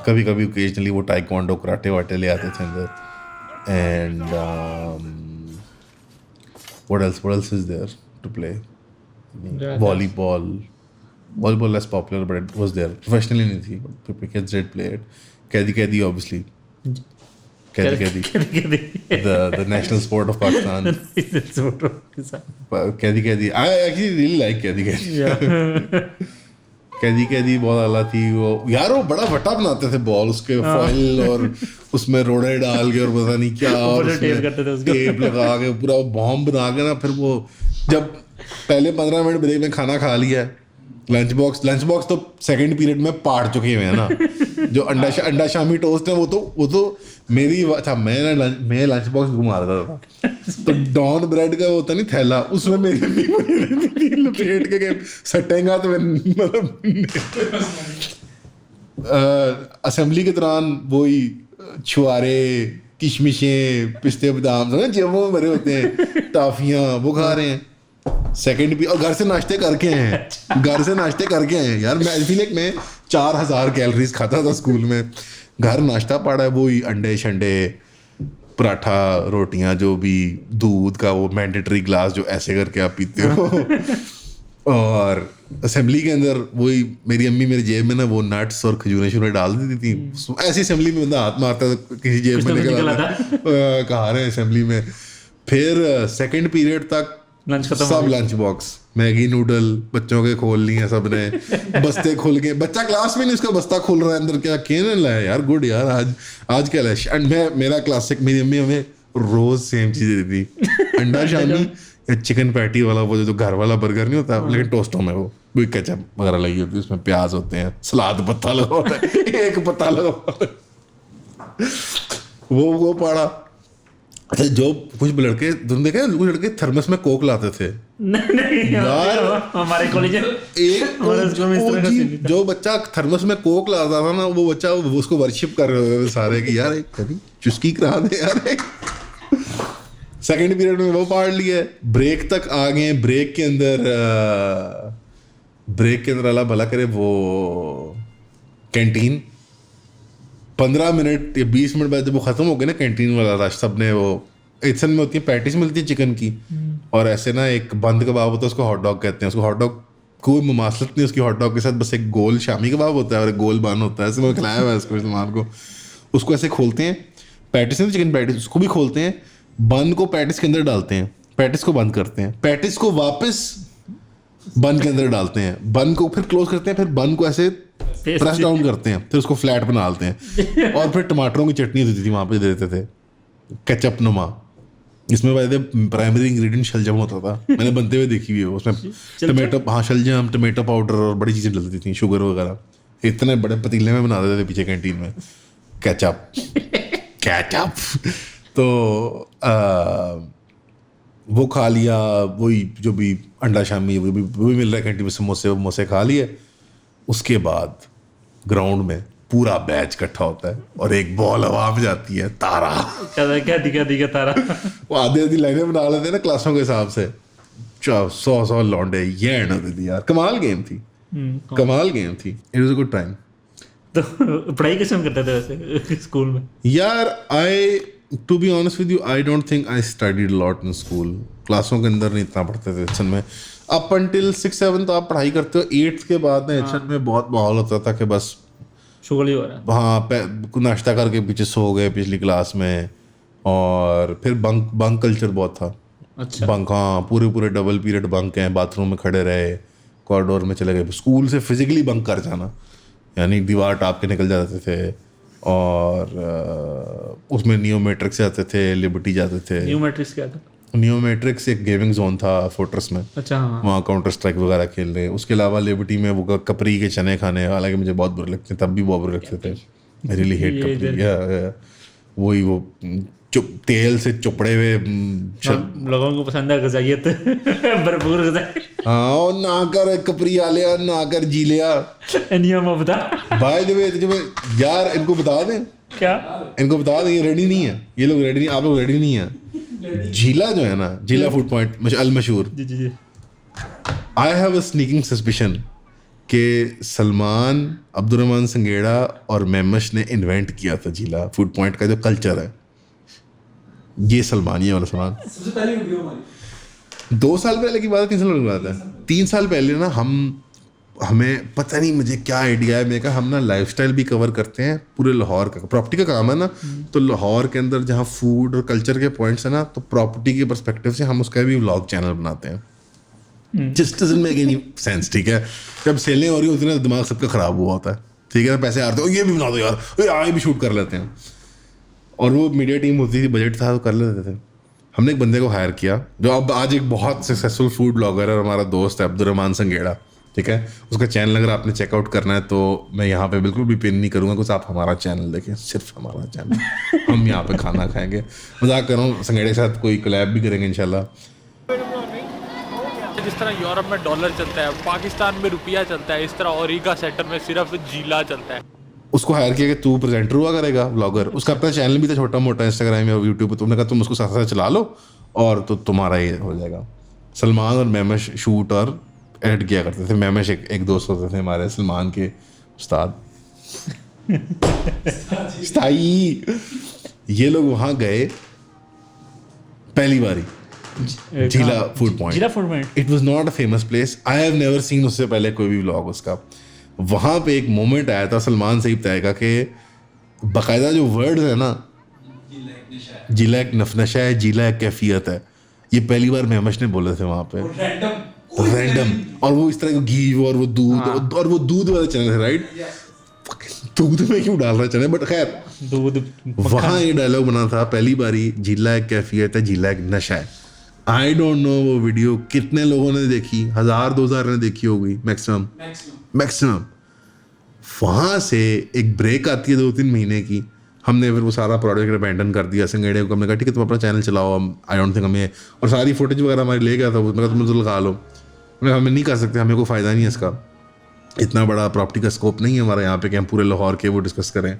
S1: कभी कभी ओकेजनली वो टाइक्वांडो, कराटे वाटे ले आते थे अंदर। And what else is there to play? Volleyball less popular, but it was there. Professionally नहीं थी, but kids did play it. कैदी obviously. कैदी the national sport of Pakistan. कैदी I actually really like कैदी कैदी बहुत आला थी वो यार। वो बड़ा वटा बनाते थे बॉल, उसके फॉइल और उसमें रोड़े डाल के और पता नहीं क्या, और टेप लगा के पूरा बॉम्ब बना के ना। फिर वो जब पहले 15 मिनट ब्रेक में खाना खा लिया, लंच बॉक्स तो सेकंड पीरियड में पाट चुके हुए हैं ना। जो अंडा शामी टोस्ट है वो तो मेरी अच्छा मैं लंच बॉक्स घुमा रहा था, तो डॉन ब्रेड का होता नहीं थैला, उसमें मेरी लपेट के सटेगा तो मतलब असेंबली के दौरान वही छुआरे, किशमिशें, पिस्ते बादाम समझ जेबों में भरे होते हैं, टाफियाँ वो खा रहे हैं सेकंड भी। और घर से नाश्ते करके हैं यार। मैं फील लाइक मैं 4000 कैलोरीज खाता था स्कूल में। घर नाश्ता पड़ा है वही अंडे शंडे, पराठा, रोटियां, जो भी, दूध का वो मैंडेटरी ग्लास जो ऐसे करके आप पीते हो। और असेंबली के अंदर वही मेरी अम्मी मेरी जेब में ना वो नट्स और खजूरें डाल देती थी। ऐसी असेंबली में बंदा हाथ मारता था, किसी जेब में निकल आता कहा रहे असेंबली में। फिर सेकंड पीरियड तक सब लंच बॉक्स, मैगी नूडल बच्चों के खोल लिए सबने, बस्ते खुल गए। बच्चा क्लास में नहीं, उसका बस्ता खुल रहा है अंदर, क्या कहने लाया यार, गुड यार, आज क्या लाया। एंड मेरा क्लासिक, मेरी अम्मी हमें रोज सेम चीज देती, अंडा शामी या चिकन पैटी वाला, वो जो घर वाला बर्गर नहीं होता लेकिन टोस्टों में वो कोई केचप वगैरह लगी होती है, उसमें प्याज होते हैं, सलाद पत्ता लगा होता है, एक पत्ता लगा होता है, वो पड़ा। अच्छा, जो कुछ लड़के तुमने देखा, कुछ लड़के थर्मस में कोक लाते थे।
S2: नहीं यार, हमारे कॉलेज
S1: जो बच्चा थर्मस में कोक लाता था ना, वो बच्चा उसको वर्शिप कर रहे थे सारे कि यार कभी चुस्की करा दे यार। सेकंड पीरियड में वो पढ़ लिया, ब्रेक तक आ गए। ब्रेक के अंदर अल्लाह भला करे वो कैंटीन 15 मिनट या 20 मिनट बाद जब वो ख़त्म हो गया ना कैंटीन वाला रश, सब ने वो एसन में होती है पैटीज मिलती है चिकन की, और ऐसे ना एक बंद कबाब होता है, उसको हॉट डॉग कहते हैं। उसको हॉट डॉग कोई मुमासलत नहीं उसकी हॉट डॉग के साथ, बस एक गोल शामी कबाब होता है और एक गोल बन होता है, ऐसे में खिलाया हुआ है उसको इस्तेमाल को। उसको ऐसे खोलते हैं, पैटिस नहीं चिकन पैटिस, उसको भी खोलते हैं, बन को पैटिस के अंदर डालते हैं, पैटिस को बंद करते हैं, पैटिस को वापस बन के अंदर डालते हैं, बन को फिर क्लोज करते हैं, फिर बन को ऐसे प्रेस डाउन करते हैं, फिर उसको फ्लैट बना डालते हैं, और फिर टमाटरों की चटनी देती थी वहाँ पे देते थे, केचप नुमा। इसमें वैसे प्राइमरी इंग्रेडिएंट शलजम होता था, मैंने बनते हुए देखी हुई है। उसमें टमाटो, हाँ शलजम, टमाटो पाउडर और बड़ी चीज़ें डलती थी, शुगर वगैरह, इतने बड़े पतीले में बना देते थे पीछे कैंटीन में। केचप तो वो खा लिया, वही जो भी अंडा शामी वो भी मिल रहा है कैंटीन में, समोसे खा लिए। उसके बाद ग्राउंड में पूरा बैच इकट्ठा होता है और एक बॉल हवा में जाती है, तारा
S2: क्या दिखा तारा। वो
S1: आधी लाइनें बना लेते हैं ना क्लासों के हिसाब से, 100 लौंडे ये एंड होती थी यार। कमाल गेम थी। It was a good time.
S2: तो पढ़ाई कैसे करते थे वैसे स्कूल में?
S1: यार to be honest with you, I don't think I studied lot in school. क्लासों के अंदर नहीं इतना पढ़ते थे एचएन में। अप अंटिल 6-7 तो आप पढ़ाई करते हो, 8th के बाद ना एचएन में बहुत माहौल होता था कि बस
S2: शुगल ही हो रहा है।
S1: हाँ, नाश्ता करके पीछे सो गए पिछली क्लास में, और फिर बंक कल्चर बहुत था।
S2: अच्छा।
S1: बंक, हाँ, पूरे डबल पीरियड बंक हैं, बाथरूम में खड़े रहे, कॉरिडोर में चले गए, स्कूल से फिजिकली बंक कर जाना, यानी दीवार टाप के निकल जाते थे। और उसमें नियो मैट्रिक्स जाते थे, लिबर्टी जाते थे।
S2: नियो मैट्रिक्स क्या था?
S1: नियो मैट्रिक्स एक गेमिंग जोन था फोर्ट्रेस में।
S2: अच्छा, हाँ।
S1: वहाँ काउंटर स्ट्राइक वगैरह खेल रहे। उसके अलावा लिबर्टी में वो कपरी के चने खाने, हालांकि मुझे बहुत बुरे लगते हैं, तब भी बहुत बुरे लगते थे। I really hate Capri. या वही वो तेल से चुपड़े हुए
S2: लोगों को पसंद है गजाइत भरपूर गजा।
S1: हाँ और ना कर कपरी आ लिया ना कर जी लिया
S2: नियम बता
S1: भाई जो यार इनको बता दें
S2: क्या,
S1: इनको बता दें ये रेडी नहीं है, ये लोग रेडी नहीं, आप लोग रेडी नहीं है। झीला जो है ना, झीला फूड पॉइंट अल मशहूर,
S2: जी
S1: I have a sneaking suspicion कि सलमान, अब्दुर्रहमान संगेड़ा और मेमश ने इन्वेंट किया था झीला फूड पॉइंट का जो कल्चर है, ये सलमानिया वाला सामान।
S4: सबसे पहली वीडियो हमारी
S1: 2 साल पहले की बात है, 3 साल पहले की बात है, 3 साल पहले ना हमें पता नहीं मुझे क्या आइडिया है, मैं कहा हम ना लाइफस्टाइल भी कवर करते हैं पूरे लाहौर का, प्रॉपर्टी का काम है ना, तो लाहौर के अंदर जहाँ फूड और कल्चर के पॉइंट्स है ना, तो प्रॉपर्टी के पर्सपेक्टिव से हम उसका भी व्लॉग चैनल बनाते हैं। Just doesn't make any sense, ठीक है। जब सेलें हो रही होती है ना, दिमाग सबका ख़राब हुआ होता है, ठीक है, पैसे आते हो ये भी बना दो यार ये भी शूट कर लेते हैं, और वो मीडिया टीम होती थी, बजट था तो कर लेते थे। हमने एक बंदे को हायर किया जो अब आज एक बहुत सक्सेसफुल फूड ब्लॉगर है और हमारा दोस्त है अब्दुर्रहमान संगेड़ा, ठीक है। उसका चैनल अगर आपने चेकआउट करना है तो मैं यहाँ पे बिल्कुल भी पिन नहीं करूँगा, कुछ आप हमारा चैनल देखें, सिर्फ हमारा चैनल हम यहाँ पे खाना खाएंगे। मजाक कर रहा हूँ, संगेड़े के साथ कोई कोलैब भी करेंगे इंशाल्लाह।
S4: जिस तरह यूरोप में डॉलर चलता है, पाकिस्तान में रुपया चलता है, इस तरह ओरिगा सेक्टर में सिर्फ झीला चलता है।
S1: उसको हायर किया कि तू प्रेजेंटर हुआ करेगा, ब्लॉगर। उसका अपना चैनल भी था छोटा मोटा, इंस्टाग्राम या यूट्यूब पर। तुमने कहा तुम उसको साथ साथ चला लो और तो तुम्हारा ये हो जाएगा। सलमान और मेमश शूट और एडिट किया करते थे। मेमश एक दोस्त होते थे हमारे, सलमान के उस्ताद स्थाई। ये लोग वहाँ गए पहली बारी, झीला food point. It was not a famous place, I have never seen उससे पहले कोई भी व्लॉग उसका। वहाँ पे एक मोमेंट आया था, सलमान से ही बताएगा कि बाकायदा जो वर्ड्स है ना, झीला एक नशा है, झीला एक कैफियत है, ये पहली बार मेमश ने बोले थे वहाँ पे, रैंडम। और वो इस तरह का घी और वो दूध, और वो दूध वाला चैनल है, राइट। दूध में क्यों डाल रहा चैनल, बट खैर
S2: दूध।
S1: वहाँ ये डायलॉग बना था पहली बारी, झीला एक कैफियत है, झीला एक नशा है। आई डोंट नो वो वीडियो कितने लोगों ने देखी, 1000-2000 ने देखी होगी मैक्सिमम। वहाँ से एक ब्रेक आती है 2-3 महीने की। हमने फिर वो सारा प्रोजेक्ट अबैंडन कर दिया। संगेड़े को हमने कहा ठीक है तुम अपना चैनल चलाओ, हम आई डोंट थिंक हमें, और सारी फुटेज वगैरह हमारी ले गया था वो, मैं तुम तो लगा लो, हमें नहीं कर सकते, हमें कोई फ़ायदा नहीं है इसका, इतना बड़ा प्रॉपर्टी का स्कोप नहीं है हमारा यहाँ पे कि हम पूरे लाहौर के वो डिस्कस करें।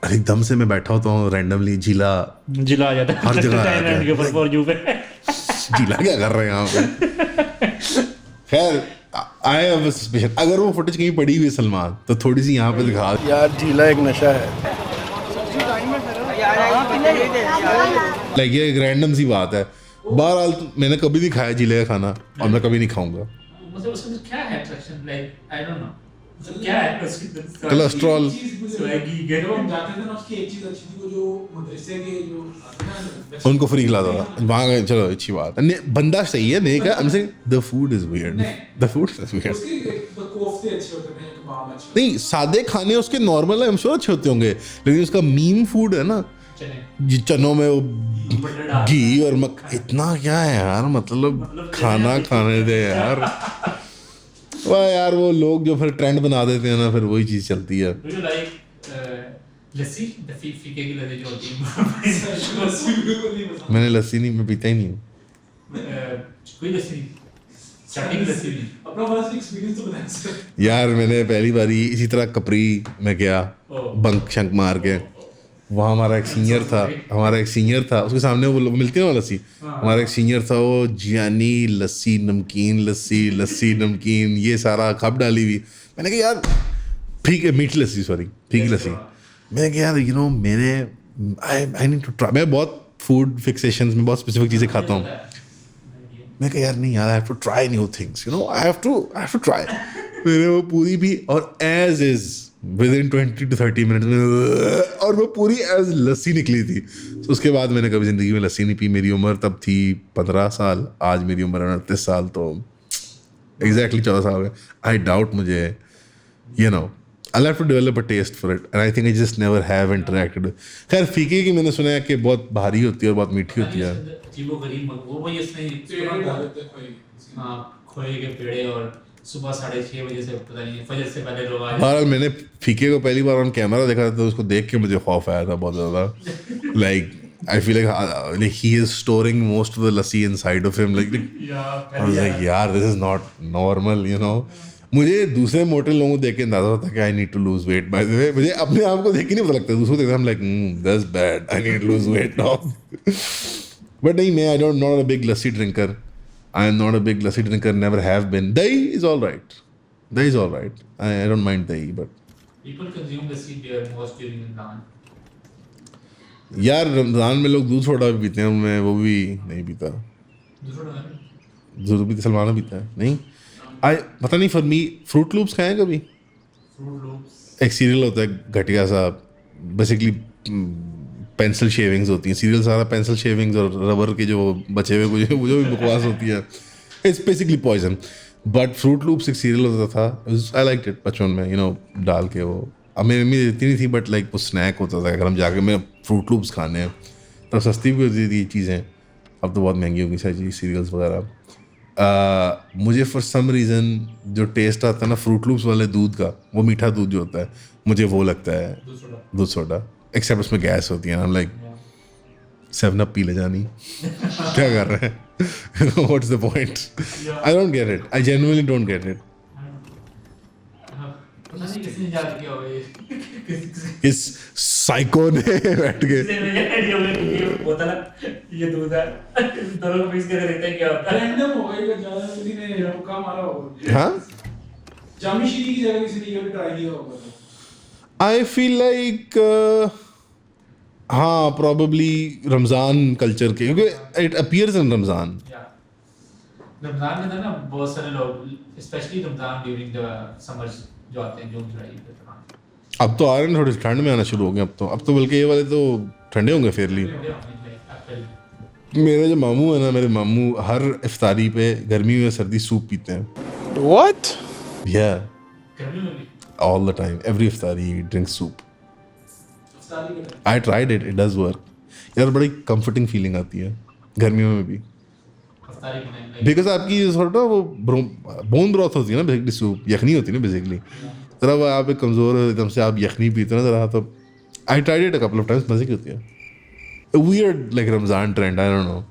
S1: एकदम से मैं बैठा होता हूँ रैंडमली, झीला
S2: आ जाता है
S1: हर जगह झीला क्या कर रहे हैं यहाँ पे। खैर आई हैव अ सस्पिशन, अगर वो फुटेज कहीं पड़ी हुई है सलमान, तो थोड़ी सी यहाँ पे दिखा
S5: यार, झीला एक नशा है।
S1: लाइक ये एक रैंडम सी बात है। बहरहाल मैंने कभी नहीं खाया झीले का खाना और मैं कभी नहीं खाऊंगा।
S2: मतलब उसमें क्या है attraction, like I don't know क्या है उसकी
S1: कोलेस्ट्रॉल।
S2: स्वैगी गेट
S4: हम जाते थे ना, उसकी एक चीज अच्छी थी, वो जो मदरसे के जो आते हैं ना,
S1: उनको फ्री खिलाता था वहाँ गए, चलो अच्छी बात है, बंदा सही है, नहीं क्या, the food is weird, the food is weird.
S4: उसके कोफ्ते अच्छे होते थे, कबाब अच्छे।
S1: नहीं सादे खाने उसके नॉर्मल है, I'm sure अच्छे होते होंगे, लेकिन उसका मीम फूड है ना, चनों में वो घी और इतना क्या है यार, मतलब खाना खाने दे यार। वाह यार, वो लोग जो फिर ट्रेंड बना देते हैं ना, फिर वही चीज़ चलती है।
S2: लस्सी फीके की लस्सी जो होती है
S1: मैंने लस्सी नहीं, मैं पीता ही नहीं हूँ
S2: कोई लस्सी नहीं, स्टार्टिंग लस्सी नहीं।
S4: अपना फर्स्ट एक्सपीरियंस तो बताएं सर।
S1: यार मैंने पहली बारी इसी तरह कपरी में गया, बंक शंक मार के। वहाँ हमारा एक सीनियर था, उसके सामने वो मिलती है ना लस्सी, हमारा एक सीनियर था, वो जियानी लस्सी लस्सी नमकीन ये सारा कप डाली हुई। मैंने कहा यार फीकी लस्सी। मैंने कहा यार यू नो मेरे आई नीड टू ट्राई। मैं बहुत फूड फिक्सेशंस में बहुत स्पेसिफिक चीज़ें खाता हूँ। मैं कहा यार नहीं यार, I have to try new things, you know I have to try. मैंने वो पूरी भी, और as is within 20 to 30 minutes में, और वो पूरी एज लस्सी निकली थी। तो उसके बाद मैंने कभी ज़िंदगी में लस्सी नहीं पी। मेरी उम्र तब थी 15 साल, आज मेरी उम्र 29 साल, तो एग्जैक्टली 14 साल है। आई डाउट मुझे you know I'll have to develop a taste for it, and I think I just never have interacted with. खैर फीके की मैंने सुना है कि बहुत भारी होती है और बहुत मीठी होती है।
S2: अजीबो गरीब वो वही इसमें
S4: पेड़े डाल देते हैं,
S2: खोए के पेड़े और सुबह 6:30 बजे से पता नहीं फजर से पहले लोग आ
S1: बहरहाल मैंने फीके को पहली बार ऑन कैमरा देखा था तो उसको देख के मुझे खौफ आया था बहुत ज़्यादा like I feel like he is storing most of the lassi inside of him like I was like यार this is not normal you know मुझे दूसरे मोटे लोगों को देख के अंदाजा होता है कि I need to lose weight by the way मुझे अपने आप को देख के नहीं पता लगता दूसरों को देखता like that's bad I need to lose weight now but नहीं मैं I don't not a big lassi drinker I am not a big lassi drinker, never have been. Dahi is all right. Dahi is all right. I don't mind dahi, but...
S2: People consume lassi beer most during Ramadan.
S1: यार रमज़ान में लोग दूध soda भी पीते हैं मैं वो भी नहीं पीता दूध पीते सलमान पीता है नहीं पता नहीं फॉर मी फ्रूट लूप्स खाए कभी एक सीरियल होता है घटिया सा बेसिकली पेंसिल शेविंग्स होती हैं सीरियल सारा पेंसिल शेविंग्स और रबर के जो बचे हुए कुछ वो जो भी बकवास होती है it's basically poison but Froot Loops एक सीरियल होता था आई लाइक इट बचपन में यू नो डाल के वो अब मेरी मम्मी देती नहीं थी बट लाइक वो स्नैक होता था अगर हम जाके मैं फ्रूट लूप्स खाने हैं तब सस्ती भी होती थी ये चीज़ें अब तो बहुत महंगी होगी सारी सीरियल्स वगैरह मुझे फॉर सम रीज़न जो टेस्ट आता है ना फ्रूट लूप्स वाले दूध का वो मीठा दूध जो होता है मुझे वो लगता है दूध सोडा एक्सेप्ट उसमें गैस होती है लाइक 7 अप पी ले जानी क्या कर रहे हैं what's the point I don't get it I genuinely don't get it इस साइको ने बैठ के
S2: ये दूध है दोनों को मिक्स करके देखते हैं क्या होता है
S5: रैंडम होगा ये ज्यादा किसी ने हुक्का मारा होगा
S1: हाँ
S5: जामी शीरी की जगह किसी ने ये भी ट्राई किया होगा
S1: आई फील लाइक हाँ प्रॉबली रमज़ान कल्चर के क्योंकि इट अपीयर्स इन रमज़ान
S2: रमजान के अंदर ना बहुत सारे लोग specially Ramzan during the summers जो आते हैं जून जुलाई
S1: अब तो आ रहे हैं थोड़ी ठंड में आना शुरू हो गए अब तो बल्कि ये वाले तो ठंडे होंगे फेयरली मेरे जो मामू है ना मेरे मामू हर इफ्तारी पे गर्मी में सर्दी सूप पीते हैं
S4: What?
S1: yeah all the time every iftari he drinks soup I tried it does work यार बड़ी comforting feeling आती है गर्मियों में भी बिकॉज आपकी सॉर्ट ऑफ वो बोन ब्रॉथ होती है ना बेसिकली सूप यखनी होती है ना बेसिकली जरा वो आप एक कमज़ोर एकदम से आप यखनी पीते हो ना जरा तो I tried it a couple of times मजे की होती है weird like Ramzan trend I don't know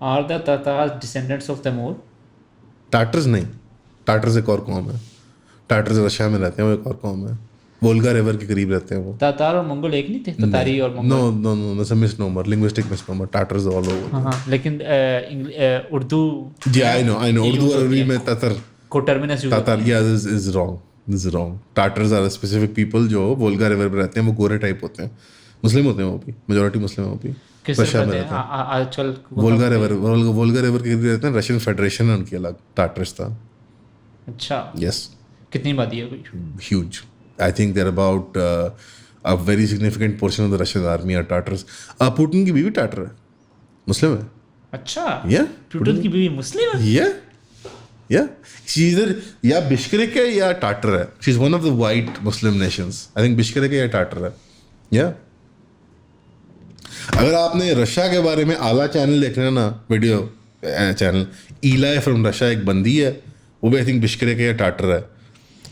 S2: Are the Tatars descendants of Timur?
S1: Tatars नहीं टाटर्स एक और कौम है टाटर्स रशिया में रहते हैं वो एक और कौम है वोल्गा रिवर के करीब रहते हैं वो
S2: तातार और मंगोल एक नहीं थे ततारी और Mongol
S1: no no no that's a misnomer linguistic misnomer Tatars all over
S2: हाँ लेकिन उर्दू
S1: जी आई नो उर्दू और अरबी में ततर
S2: को टर्मिनस यूज
S1: तातार या this is wrong Tatars are specific people जो वोल्गा रिवर पे रहते हैं वो गोरे टाइप होते हैं मुस्लिम होते हैं वो भी मेजॉरिटी मुस्लिम है वो भी रशिया में रहते हैं
S2: आजकल
S1: वोल्गा रिवर के करीब रहते हैं रशियन फेडरेशन है उनकी अलग टाटर्स था
S2: अच्छा
S1: यस
S2: कितनी आबादी है कोई
S1: huge. I think they're about a very significant portion of the Russian army are Tatars. Putin की बीवी टाटर है मुस्लिम है
S2: अच्छा
S1: Yeah.
S2: प्लूटन की बीवी मुस्लिम है
S1: Yeah. She either या बिश्केरिक है या टाटर है. She's one of the white Muslim nations. I think बिश्केरिक है या टाटर है. Yeah. अगर आपने रशिया के बारे में आला चैनल देखना है ना वीडियो चैनल ईलाई फ्रॉम रशिया एक बंदी है वो भी आई थिंक बिश्केरिक है या टाटर है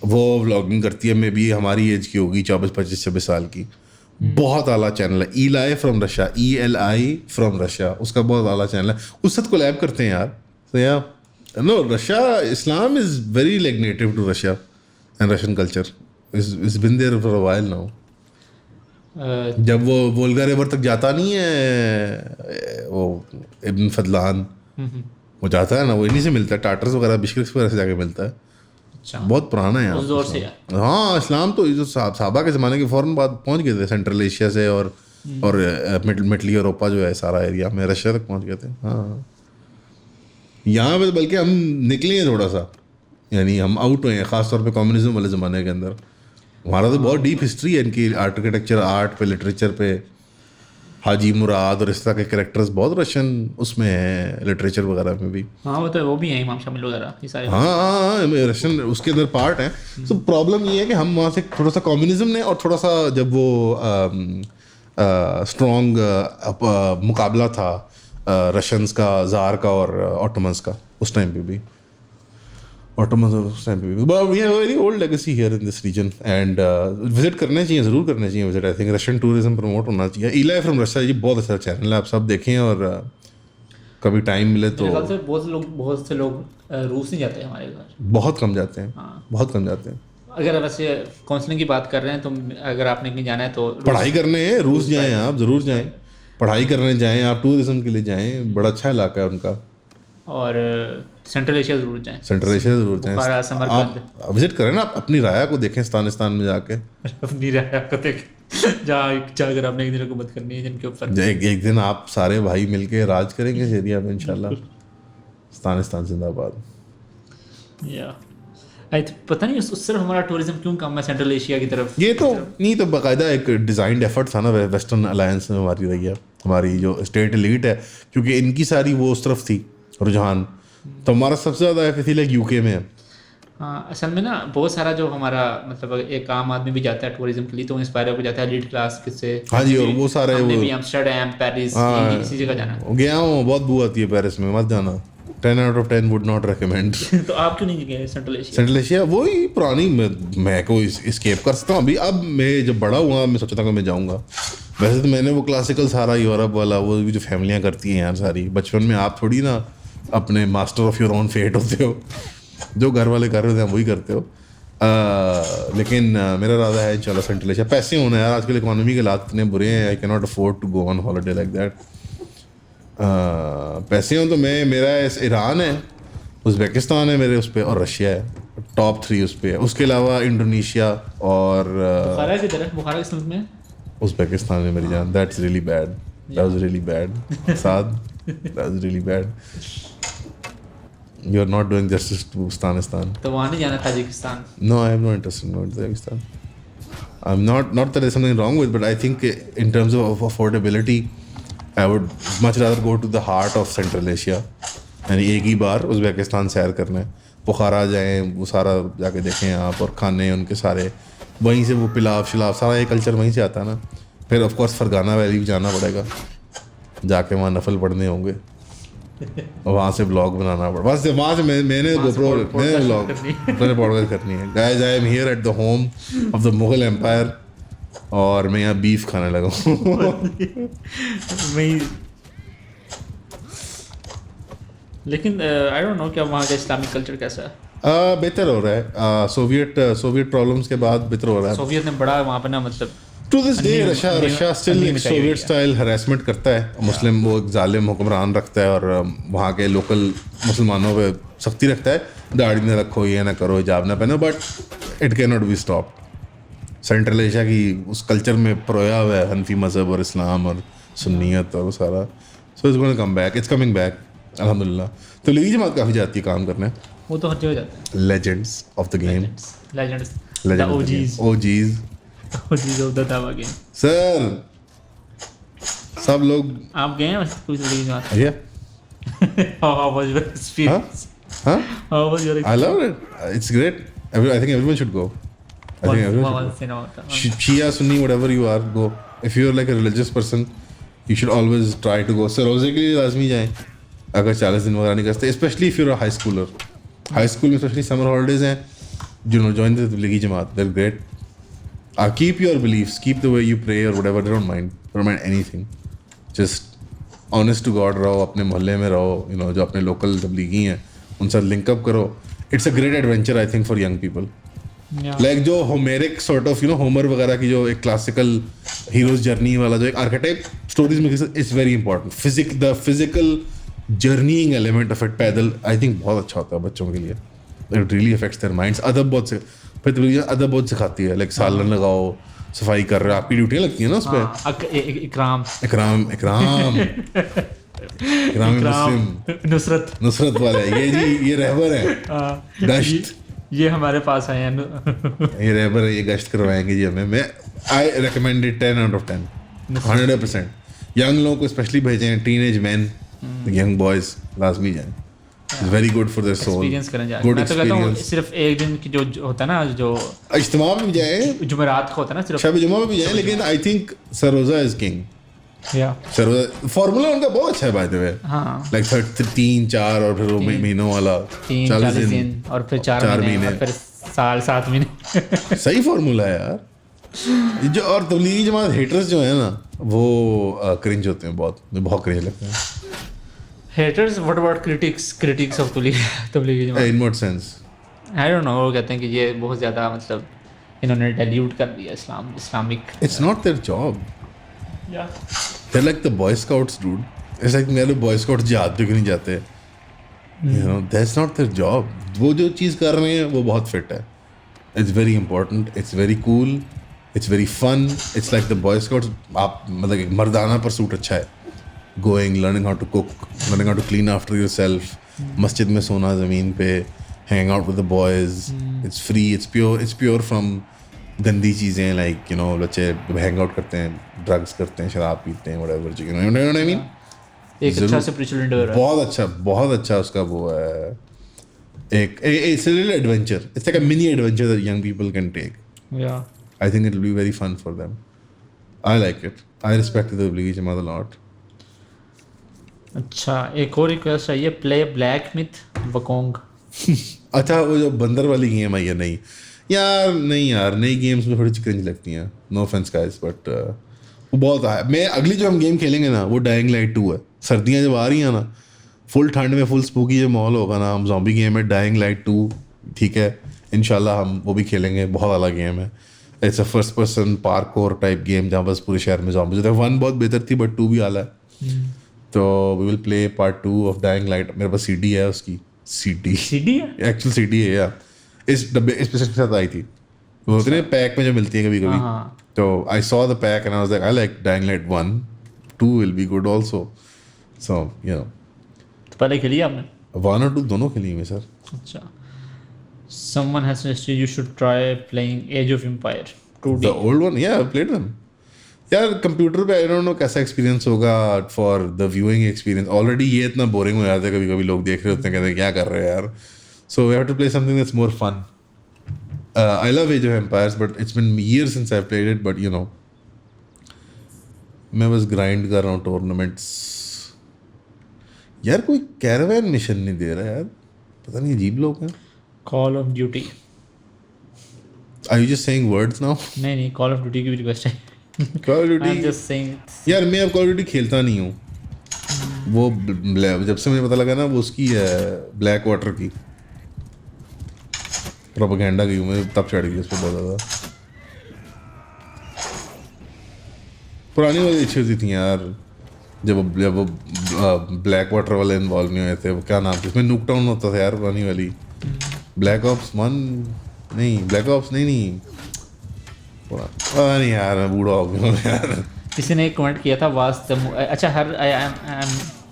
S1: वो व्लॉगिंग करती है मे भी हमारी एज की होगी 24-25-26 साल की बहुत आला चैनल है Eli from Russia ELI from Russia उसका बहुत आला चैनल है उससे तो कोलैब करते हैं यार तो यार no Russia Islam is very like native to Russia and Russian culture is been there for a while now जब वो वोल्गा रिवर तक जाता नहीं है वो इब्न फदलान वो जाता है ना वो इन्हीं से मिलता है टाटर्स वगैरह बिश्केरिक वगैरह से जाके मिलता है
S2: अच्छा
S1: बहुत पुराना है
S2: उस दौर से
S1: हाँ इस्लाम तो जो साहबा के ज़माने के फ़ौरन बाद पहुंच गए थे सेंट्रल एशिया से और मिडली यूरोपा जो है सारा एरिया में रशिया तक पहुंच गए थे हाँ यहाँ पे बल्कि हम निकले हैं थोड़ा सा यानी हम आउट हुए हैं ख़ासतौर पे कम्युनिज्म वाले ज़माने के अंदर हमारा तो बहुत डीप हिस्ट्री है इनकी आर्किटेक्चर आर्ट पे लिटरेचर पे हाजी मुराद और इस तरह के कैरेक्टर्स बहुत रशियन उसमें हैं लिटरेचर वगैरह में भी
S2: हाँ वो भी हैं इमाम शामिल वगैरह ये सारे
S1: हाँ रशियन उसके अंदर पार्ट है तो प्रॉब्लम ये है कि हम वहाँ से थोड़ा सा कम्युनिज्म ने और थोड़ा सा जब वो स्ट्रॉन्ग मुकाबला था रशियंस का ज़ार का और ऑटोमन्स का उस टाइम पे भी Ottomans उस टाइम पे भी, but we have a very old legacy here in this region and visit करने चाहिए, ज़रूर करने चाहिए visit. I think Russian tourism promote होना चाहिए. Eli from Russia ये बहुत अच्छा चैनल है, आप सब देखें और कभी टाइम मिले तो.
S2: मेरे ख्याल से बहुत से लोग रूस नहीं जाते हमारे घर,
S1: बहुत कम जाते हैं.
S2: हाँ।
S1: बहुत कम जाते हैं.
S2: अगर वैसे काउंसलिंग की बात कर रहे हैं तो अगर आपने कहीं जाना है तो
S1: पढ़ाई करने रूस जाएं, आप ज़रूर जाएं. पढ़ाई करने जाएं, आप टूरिज्म के लिए जाएं, बड़ा अच्छा इलाका है उनका.
S2: और सेंट्रल एशिया ज़रूर जाएं.
S1: सेंट्रल एशिया ज़रूर जाएं.
S2: बुखारा, समरकंद.
S1: आप विजिट करें ना, आप अपनी राया को देखें अफगानिस्तान में जाके.
S2: अपनी राय को देख जाकर आपने एक दिन हुकूमत करनी है जिनके ऊपर.
S1: एक दिन आप सारे भाई मिलके राज करेंगे इस एरिया में इंशाल्लाह. अफगानिस्तान जिंदाबाद.
S2: या पता नहीं उस तरफ हमारा टूरिज्म क्यों कम है सेंट्रल एशिया की तरफ.
S1: ये तो नहीं, तो बाकायदा एक डिज़ाइंड एफर्ट था ना वेस्टर्न अलायंस में हमारी रही है, हमारी जो स्टेट एलीट है, क्योंकि इनकी सारी वो उस तरफ थी रुझान, तो हमारा सबसे ज़्यादा एफ लाइक यूके में है.
S2: हाँ, असल में ना बहुत सारा जो हमारा मतलब एक आम आदमी भी जाता है टूरिज्म के लिए तो इंस्पायर होकर जाता है एलीट क्लास से.
S1: हाँ जी, और वो सारे
S2: हमने भी एम्स्टर्डम, पेरिस, इसी जगह जाना है.
S1: गया हूँ, बहुत बू आती है पेरिस में, मत जाना. 10 out of 10 would not recommend.
S2: तो आप क्यों नहीं गए सेंट्रल एशिया?
S1: सेंट्रल एशिया वही पुरानी, मैं को इस्केप कर सकता हूँ अभी. अब मैं जब बड़ा हुआ मैं सोचा था कि मैं जाऊँगा. वैसे तो मैंने वो क्लासिकल सारा यूरोप वाला वो भी जो फैमिलियाँ करती हैं यार सारी, बचपन में आप थोड़ी ना अपने master of your own fate होते हो, जो घर वाले कर रहे होते हैं वही करते हो. लेकिन मेरा इरादा है इंशाल्लाह सेंट्रल एशिया. पैसे होना यार, आजकल इकोनॉमी के हालात इतने बुरे हैं, I can not afford to go on holiday like that. पैसे हों तो मेरा ईरान है, उज़्बेकिस्तान है मेरे उस पर, और रशिया है टॉप 3 उस पर. उसके अलावा इंडोनेशिया और
S2: बुखारा की तरफ, बुखारा किस मुल्क में?
S1: उज़्बेकिस्तान में मेरी जान. That's really bad. That was really bad. Saad, that was really bad. You are not doing justice to Uzbekistan.
S2: तो वहाँ नहीं जाना Tajikistan?
S1: No, I have no interest in going to Tajikistan. I'm not that there's something wrong with, but I think in terms of affordability, I would much rather go to the heart of Central Asia. यानी एक ही बार Uzbekistan सैर करना है, बुखारा जाएं, वो सारा जाके देखें आप, और खाने उनके सारे वहीं से, वो पिलाव शिलाव सारा ये कल्चर वहीं से आता है ना. फिर ऑफ कोर्स फरगाना वैली भी जाना पड़ेगा, जाके वहाँ नफल पढ़ने होंगे और वहाँ से ब्लॉग बनाना पड़ा. वहाँ से मैंने गोप्रो मैंने पॉडकास्ट करनी है. Guys, I am here at the home of the Mughal empire और मैं यहाँ बीफ खाने लगा हूँ.
S2: लेकिन आई डोंट नो क्या वहाँ का इस्लामिक कल्चर कैसा है.
S1: बेहतर हो रहा है. सोवियत प्रॉब्लम्स के बाद बेहतर हो रहा है.
S2: सोवियत ने बड़ा वहाँ पे ना मतलब
S1: to this day Russia still Soviet style harassment करता है. मुस्लिम वो एक जालिम हुक्मरान रखता है और वहाँ के लोकल मुसलमानों पे सख्ती रखता है. दाढ़ी न रखो, ये ना करो, हिजाब ना पहनो, but it can not be stop. Central Asia की उस कल्चर में परोया हुआ है हनफी मज़हब और इस्लाम और सुन्नियत और वो सारा. So it's going to come back. It's coming back अल्हम्दुलिल्लाह. तो लीगी जमात काफ़ी जाती है काम करने.
S2: वो तो हर जगह जाता है.
S1: Legends of the game.
S2: Legends
S1: OGs
S2: of the दावा गेम.
S1: सर सब लोग
S2: आप गए हैं वैसे कोई लीगी जमात? How was your experience?
S1: Huh?
S2: How was your
S1: I love it. It's great. I think everyone should go. I think everyone should go. Shia, Sunni, whatever you are, go. If you're like a religious person, you should always try to go. Sir रोज़े के लिए लाजमी जाएं अगर 40 दिन वगैरह नहीं करते. Especially if you're a high schooler. High school में especially summer holidays हैं. You know, join the Tablighi Jamaat. They're great. Keep your beliefs. Keep the way you pray or whatever. They don't mind. They don't mind anything. Just honest to God रहो, अपने मोहल्ले में रहो. You know, जो अपने local Tablighi हैं उनसे link up करो. It's a great adventure I think for young people. Like जो Homeric sort of, you know, Homer वगैरह की जो एक classical hero's journey वाला जो एक archetype stories में it's very important. The physical journeying element of it, पैदल I think बहुत अच्छा होता है बच्चों के लिए. It really affects their minds. अदब बहुत से फिर तबलीगी अदब बहुत सिखाती है. Like सालन लगाओ, सफाई कर रहे हो, आपकी ड्यूटियाँ लगती हैं ना उस पर. इकराम नुसरत वाला है ये रहबर है. गश्त
S2: ये हमारे पास आए हैं.
S1: ये रहबर है, ये गश्त करवाएंगे जी हमें. मैं I recommend it 10 out of 10. 100%. Young लोगों को स्पेशली भेजें. टीनेज मैन, यंग बॉयज लाजमी जाएं. It's very good for their soul.
S2: Experience करने जाएं.
S1: Good
S2: मैं तो कहता हूँ
S1: experience.
S2: सिर्फ एक दिन की जो होता है ना, जो
S1: इज्तिमा में भी जाएं,
S2: जुमेरात को होता है ना, सिर्फ
S1: शब जुमा में भी जाएं, लेकिन I think Saroja is king.
S2: या
S1: सर फॉर्मूला उनका बहुत अच्छा है बाय द वे,
S2: हाँ
S1: लाइक 3 4 और फिर वो महीनों वाला
S2: 40 दिन और फिर 4 महीने और फिर साल 7 महीने
S1: सही फॉर्मूला है यार। ये जो और तबलीगी जमात हेटर्स जो है ना वो क्रिंज होते हैं, बहुत क्रिंज लगते हैं।
S2: Haters what about critics of Tablighi Jamaat?
S1: In what sense?
S2: I don't know, वो कहते हैं कि ये बहुत ज़्यादा मतलब इन्होंने डाइल्यूट कर दिया Islamic.
S1: It's not their job,
S2: या
S1: they're like the boy scouts dude, it's like मेरे boy scouts jihad पे क्यों नहीं जाते, you know that's not their job। वो जो चीज़ कर रहे हैं वो बहुत फिट है, it's very important, it's very cool, it's very fun, it's like the boy scouts। आप मतलब एक मर्दाना परसूट अच्छा है, going learning how to cook, learning how to clean after yourself, मस्जिद में सोना ज़मीन पे, hang out with the boys, it's free, it's pure from गंदी चीज़ें लाइक यू नो बच्चे हैंग आउट करते हैं, ड्रग्स करते हैं, शराब पीते हैं, whatever you know what I mean.
S2: एक अच्छा स्पिरिचुअल एंडेवर है,
S1: बहुत अच्छा उसका वो है, एक it's a little adventure, it's like a mini adventure that young people can take.
S2: या
S1: I think it will be very fun for them, I like it, I respect the Tablighi Jamaat a lot.
S2: अच्छा एक और request है, ये play black myth वकोंग।
S1: अच्छा वो जो बंदर वाली गेम आई है, नहीं यार नई गेम्स में थोड़ी क्रिंज लगती हैं, नो ऑफेंस गाइस बट वो बहुत है। मैं अगली जो हम गेम खेलेंगे ना वो डाइंग लाइट 2 है, सर्दियाँ जब आ रही हैं ना, फुल ठंड में फुल स्पूकी जो माहौल होगा ना, हम ज़ॉम्बी गेम है डाइंग लाइट 2, ठीक है इंशाल्लाह हम वो भी खेलेंगे, बहुत अलग गेम है। It's a first person parkour type game जहाँ बस पूरे शहर में ज़ॉम्बी होते हैं। 1 बहुत बेहतर थी बट 2 भी आला है, तो we will play part 2 of Dying Light. मेरे पास CD है उसकी, CD एक्चुअल CD है या इस डब्बे इस पैसे के साथ आई थी, वो होते हैं पैक में जो मिलती है कभी कभी, तो I saw the pack and I was like I like Dying Light 1, 2 will be good also, so you know.
S2: तो पहले खेली आपने?
S1: 1 और 2 दोनों खेली हुई सर।
S2: अच्छा, someone has suggested you should try playing Age of Empire 2D।
S1: The old one, या आई प्लेड देम यार कंप्यूटर पे। आई डोंट नो कैसा एक्सपीरियंस होगा for the viewing experience, already ये इतना बोरिंग हो जाता है, कभी कभी लोग देख रहे होते हैं कहते हैं क्या कर रहे हैं यार, so we have to play something that's more fun। I love Age of Empires but it's been years since I've played it, but you know मैं बस ग्राइंड कर रहा हूँ टूर्नामेंट्स। यार कोई कैरावैन मिशन नहीं दे रहा यार, पता नहीं अजीब लोग हैं।
S2: Call of Duty।
S1: Are you just saying words now?
S2: नहीं Call of Duty की भी रिक्वेस्ट है।
S1: Call of Duty
S2: I'm just saying
S1: यार मैं अब Call of Duty खेलता नहीं हूँ, वो जब से मुझे पता लगा ना वो उसकी है ब्लैक वाटर की प्रोपेगेंडा की, मैं तब चढ़ गई उस पर बहुत ज़्यादा। पुरानी वाली अच्छी होती थी यार, जब वो ब्लैक वाटर वाले इन्वॉल्व नहीं हुए थे, वो क्या नाम था इसमें, नुकडाउन होता था यार पुरानी वाली, ब्लैक ऑप्स 1 नहीं, ब्लैक ऑप्स नहीं पता नहीं यार, मैं बूढ़ा हो गया यार।
S2: किसी ने एक कमेंट किया था वाज अच्छा हर आई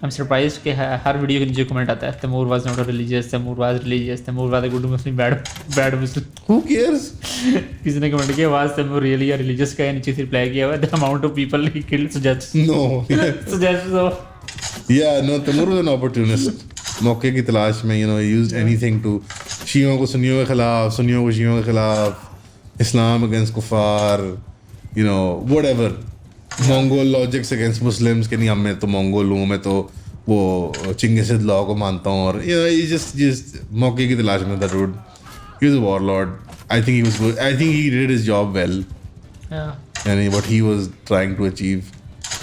S2: एम सरप्राइज्ड कि हर वीडियो के नीचे कमेंट आता है Timur was not religious, Timur was a good Muslim, bad Muslim,
S1: who cares.
S2: किसी ने कमेंट किया was Timur really a religious का, नीचे से रिप्लाई किया हुआ the amount of people he killed suggest
S1: no या no, Timur was an opportunist, मौके की तलाश में, you know used anything to, शियों को सुन्नियों के खिलाफ, सुन्नियों को शियों के खिलाफ, इस्लाम अगेंस्ट कुफार, you know whatever, Mongol logics against Muslims के नहीं, हम मैं तो मंगोल हूँ, मैं तो वो चिंगिस लॉ को मानता हूँ, और यू नो ये जस्ट मौके की तलाश में था dude, he was a warlord. I think he did his job well, यानी what he was trying to achieve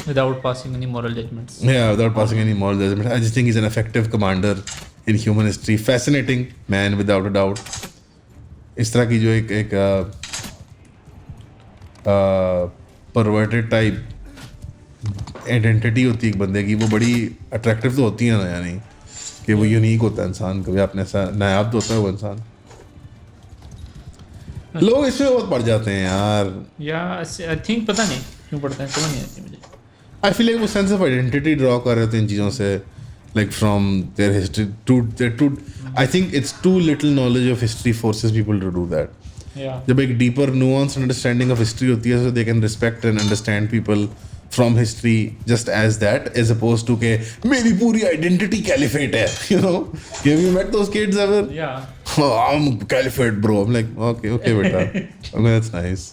S2: without passing any moral judgments।
S1: Yeah, without passing any moral judgment. I just think he's an effective commander in human history. Fascinating man, without a doubt. इस तरह की जो एक perverted type identity होती है एक बंदे की, वो बड़ी अट्रैक्टिव तो होती है ना, यानी कि वो यूनिक होता है इंसान, कभी अपने ऐसा नायाब तो होता है वो इंसान। लोग इसमें बहुत पड़ जाते हैं यार,
S2: या आई थिंक पता नहीं क्यों पड़ता है, समझ नहीं आती मुझे।
S1: आई फील लाइक वो सेंस ऑफ आइडेंटिटी ड्रॉ कर रहे थे इन चीज़ों से, like from their history too I think it's too little knowledge of history forces people to do that. जब एक deeper nuance understanding of history होती है, so they can respect and understand people from history just as that, as opposed to के मेरी पूरी identity caliphate है, you know. Have you met those kids ever? I am caliphate bro, I am like okay बेटा, that's nice,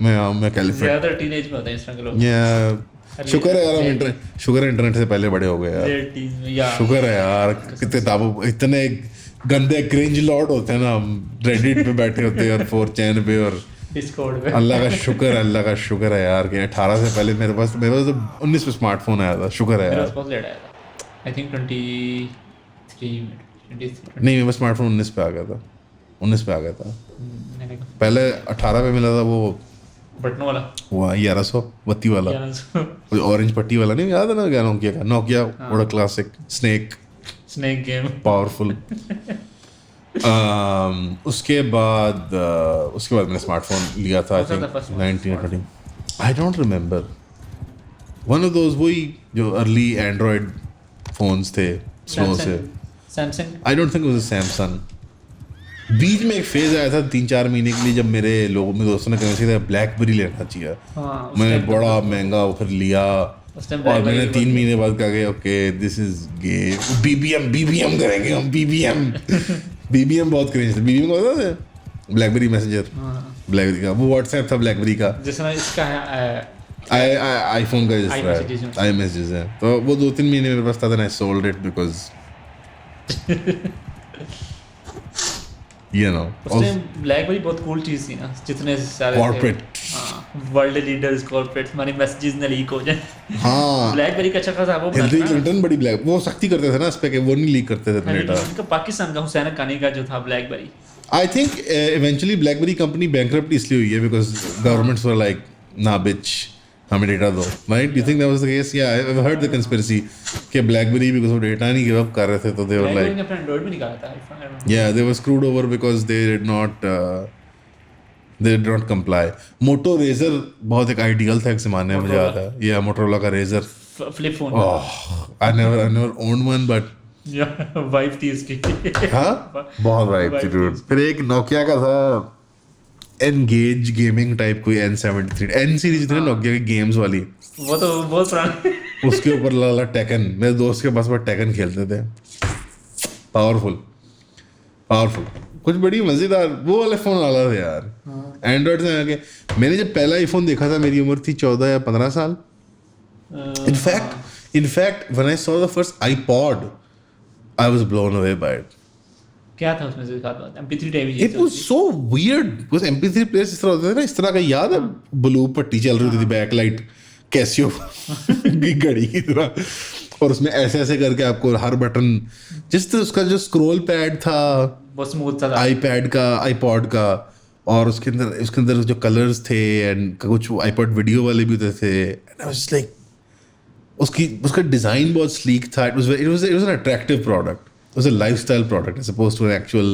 S1: मैं caliphate.
S2: ज्यादा teenage में होते हैं इस तरह के लोग।
S1: Yeah, शुक्र है यार हम इंटरनेट, शुक्र है इंटरनेट से पहले बड़े हो गए यार,
S2: या
S1: शुक्र है यार। कितने ताबो इतने गंदे क्रिंज लॉर्ड होते हैं ना, हम रेडिट पे बैठे होते हैं और 4chan पे और
S2: डिस्कॉर्ड पे।
S1: अल्लाह का शुक्र है यार कि 18 से पहले मेरे पास तो 19 पे स्मार्टफोन आया था, शुक्र है
S2: मेरे
S1: यार।
S2: पास बहुत लेट आया था, आई थिंक 23
S1: नहीं मेरा स्मार्टफोन 19 पे आ गया था, 19 पे आ गया था।
S2: मैंने कहा
S1: पहले 18 पे मिला था वो
S2: बटनों वाला
S1: वो 1100 बत्ती वाला, वो ऑरेंज पट्टी वाला, नहीं याद है ना, क्या नोकिया का, नोकिया बड़ा classic, snake
S2: snake game.
S1: Powerful. उसके बाद मैंने स्मार्टफोन लिया था, I think 1920। I don't remember, one of those, वही जो अर्ली एंड्रॉयड फोन्स थे स्लो से।
S2: Samsung.
S1: I don't think it was a Samsung. बीच में एक फेज आया था 3-4 महीने के लिए जब मेरे दोस्तों ने कहा था ब्लैकबेरी लेना चाहिए,
S2: हाँ,
S1: मैंने बड़ा महंगा वो फिर लिया
S2: उस टाइम
S1: और मैंने 3 महीने बाद कहा कि okay this is gay, BBM करेंगे हम, बीबीएम बहुत क्रिंज था। बीबीएम का होता था ब्लैकबेरी मैसेंजर, ब्लैकबेरी का वो व्हाट्सएप था ब्लैकबेरी का,
S2: जिसमें इसका है
S1: आईफोन का
S2: iMessages में।
S1: आई मैसेजेस है, तो वो 2-3 महीने मेरे पास था, then I sold it because you know
S2: उस टाइम ब्लैकबेरी बहुत कूल चीज थी ना, जितने सारे
S1: कॉर्पोरेट,
S2: वर्ल्ड लीडर्स कॉर्पोरेट हमारी मैसेजेस ना लीक हो जाए।
S1: हाँ
S2: ब्लैकबेरी का अच्छा खासा वो
S1: हिलरी
S2: बनाता
S1: क्लिंटन बड़ी ब्लैक वो सख्ती करते थे ना इस पे कि वो नहीं लीक करते थे डेटा।
S2: उनका पाकिस्तान का हुसैन हक्कानी का जो था blackberry,
S1: I think eventually blackberry company bankrupt इसलिए हुई है बिकॉज गवर्नमेंट्स वर लाइक ना बिच हमें डेटा दो, right? You think that was the case? या I have heard the conspiracy कि ब्लैकबेरी बिकॉज वो डेटा नहीं गिव अप कर रहे थे तो दे वर
S2: ब्लैकबेरी
S1: लाइक
S2: ने अपना एंड्रॉइड भी निकाला था।
S1: yeah they were screwed over because they did not comply. Moto Razr बहुत एक आइडियल था एक ज़माने में, मुझे याद है, या मोटोरोला का Razr।
S2: Flip phone.
S1: I never owned one but
S2: या वाइफ थी उसकी।
S1: हाँ बहुत वाइब थी dude। फिर एक नोकिया का था एनगेज गेमिंग टाइप कोई N73 N सीरीज थी ना नोकिया की गेम्स वाली,
S2: वो तो बहुत पुराने।
S1: उसके ऊपर लाला टेकन, मेरे दोस्त के पास वो टेकन खेलते थे, पावरफुल कुछ बड़ी मजेदार वो वाले फोन वाला थे यार। एंड्रॉइड से आके मैंने जब पहला आईफोन देखा था मेरी उम्र थी 14 या 15 साल। In fact when I saw the first iPod I was blown away by it.
S2: क्या था उसमें से दिखाता था? MP3 type he
S1: it was so weird because MP3 players इस तरह होते थे ना, इस तरह का याद है, ब्लू पट्टी चल रही थी, बैक लाइट कैसियो की घड़ी की तरह, और उसमें ऐसे ऐसे करके आपको हर बटन, जिस तरह उसका जो स्क्रॉल पैड था
S2: बहुत स्मूथ था
S1: आईपैड का आईपॉड का, और उसके अंदर जो कलर्स थे एंड कुछ आईपॉड वीडियो वाले भी होते थे, एंड आई वाज लाइक उसका डिजाइन बहुत स्लीक था। It was an attractive product, it was a lifestyle product as opposed to an actual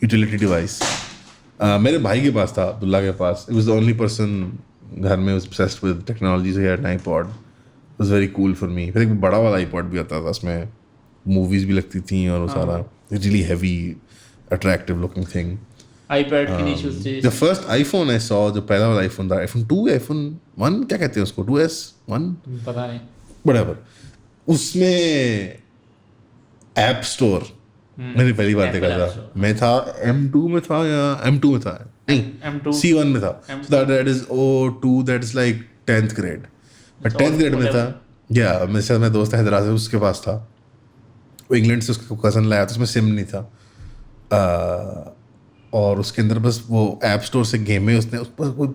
S1: utility device. मेरे भाई के पास था, अब्दुल्ला के पास, it was the only person घर में obsessed with technology, so he had an iPod. It was very cool for me. फिर एक बड़ा वाला iPod भी आता था, उसमें मूवीज भी लगती थी और वो सारा really heavy attractive looking thing.
S2: IPad के नीचे उससे
S1: The first iPhone I saw, जो पहला वाला iPhone था, iPhone 2 iPhone 1 क्या कहते हैं उसको, 2S 1
S2: पता नहीं,
S1: whatever, उसमें ऐप स्टोर मैंने पहली बार देखा था। मैं था M2 में था या M2 में था, नहीं
S2: M2
S1: C1 में था, so that is O2, that is like 10th grade, मैं 10th grade में था। या मेरे साथ मेरा दोस्त हैदराबाद से, उसके पास था, वो इंग्लैंड से उसका कज़न लाया था, उसमें सिम नहीं था, और उसके अंदर बस वो ऐप स्टोर से गेमें उसने, उस पर कोई